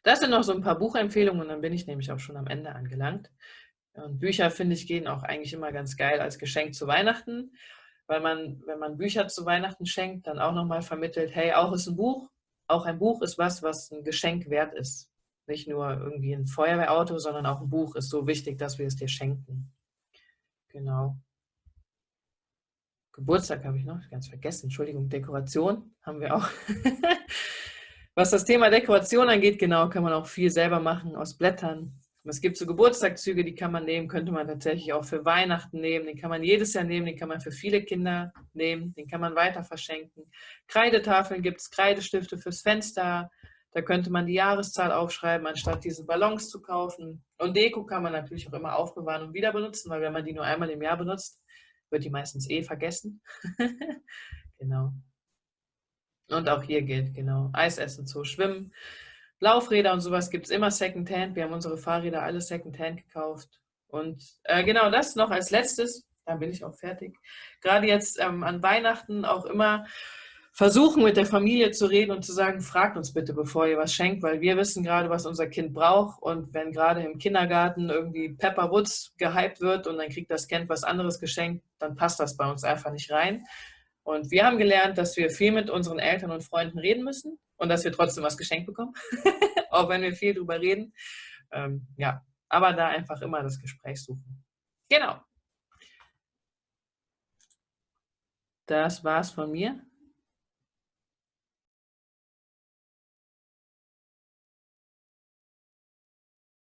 Das sind noch so ein paar Buchempfehlungen und dann bin ich nämlich auch schon am Ende angelangt. Und Bücher, finde ich, gehen auch eigentlich immer ganz geil als Geschenk zu Weihnachten, weil man, wenn man Bücher zu Weihnachten schenkt, dann auch nochmal vermittelt, hey, auch ein Buch ist was, was ein Geschenk wert ist. Nicht nur irgendwie ein Feuerwehrauto, sondern auch ein Buch ist so wichtig, dass wir es dir schenken. Genau. Geburtstag habe ich noch ganz vergessen. Entschuldigung, Dekoration haben wir auch. Was das Thema Dekoration angeht, genau, kann man auch viel selber machen aus Blättern. Es gibt so Geburtstagszüge, die kann man nehmen, könnte man tatsächlich auch für Weihnachten nehmen. Den kann man jedes Jahr nehmen, den kann man für viele Kinder nehmen, den kann man weiter verschenken. Kreidetafeln gibt es, Kreidestifte fürs Fenster. Da könnte man die Jahreszahl aufschreiben, anstatt diese Ballons zu kaufen. Und Deko kann man natürlich auch immer aufbewahren und wieder benutzen, weil wenn man die nur einmal im Jahr benutzt, wird die meistens eh vergessen. Genau. Und auch hier gilt, genau, Eis essen, Zoo schwimmen. Laufräder und sowas gibt es immer Secondhand. Wir haben unsere Fahrräder alle Secondhand gekauft. Und genau das noch als letztes, dann bin ich auch fertig. Gerade jetzt an Weihnachten auch immer versuchen, mit der Familie zu reden und zu sagen, fragt uns bitte, bevor ihr was schenkt, weil wir wissen gerade, was unser Kind braucht. Und wenn gerade im Kindergarten irgendwie Pepper Woods gehypt wird und dann kriegt das Kind was anderes geschenkt, dann passt das bei uns einfach nicht rein. Und wir haben gelernt, dass wir viel mit unseren Eltern und Freunden reden müssen und dass wir trotzdem was geschenkt bekommen, auch wenn wir viel drüber reden. Ja, aber da einfach immer das Gespräch suchen. Genau. Das war's von mir.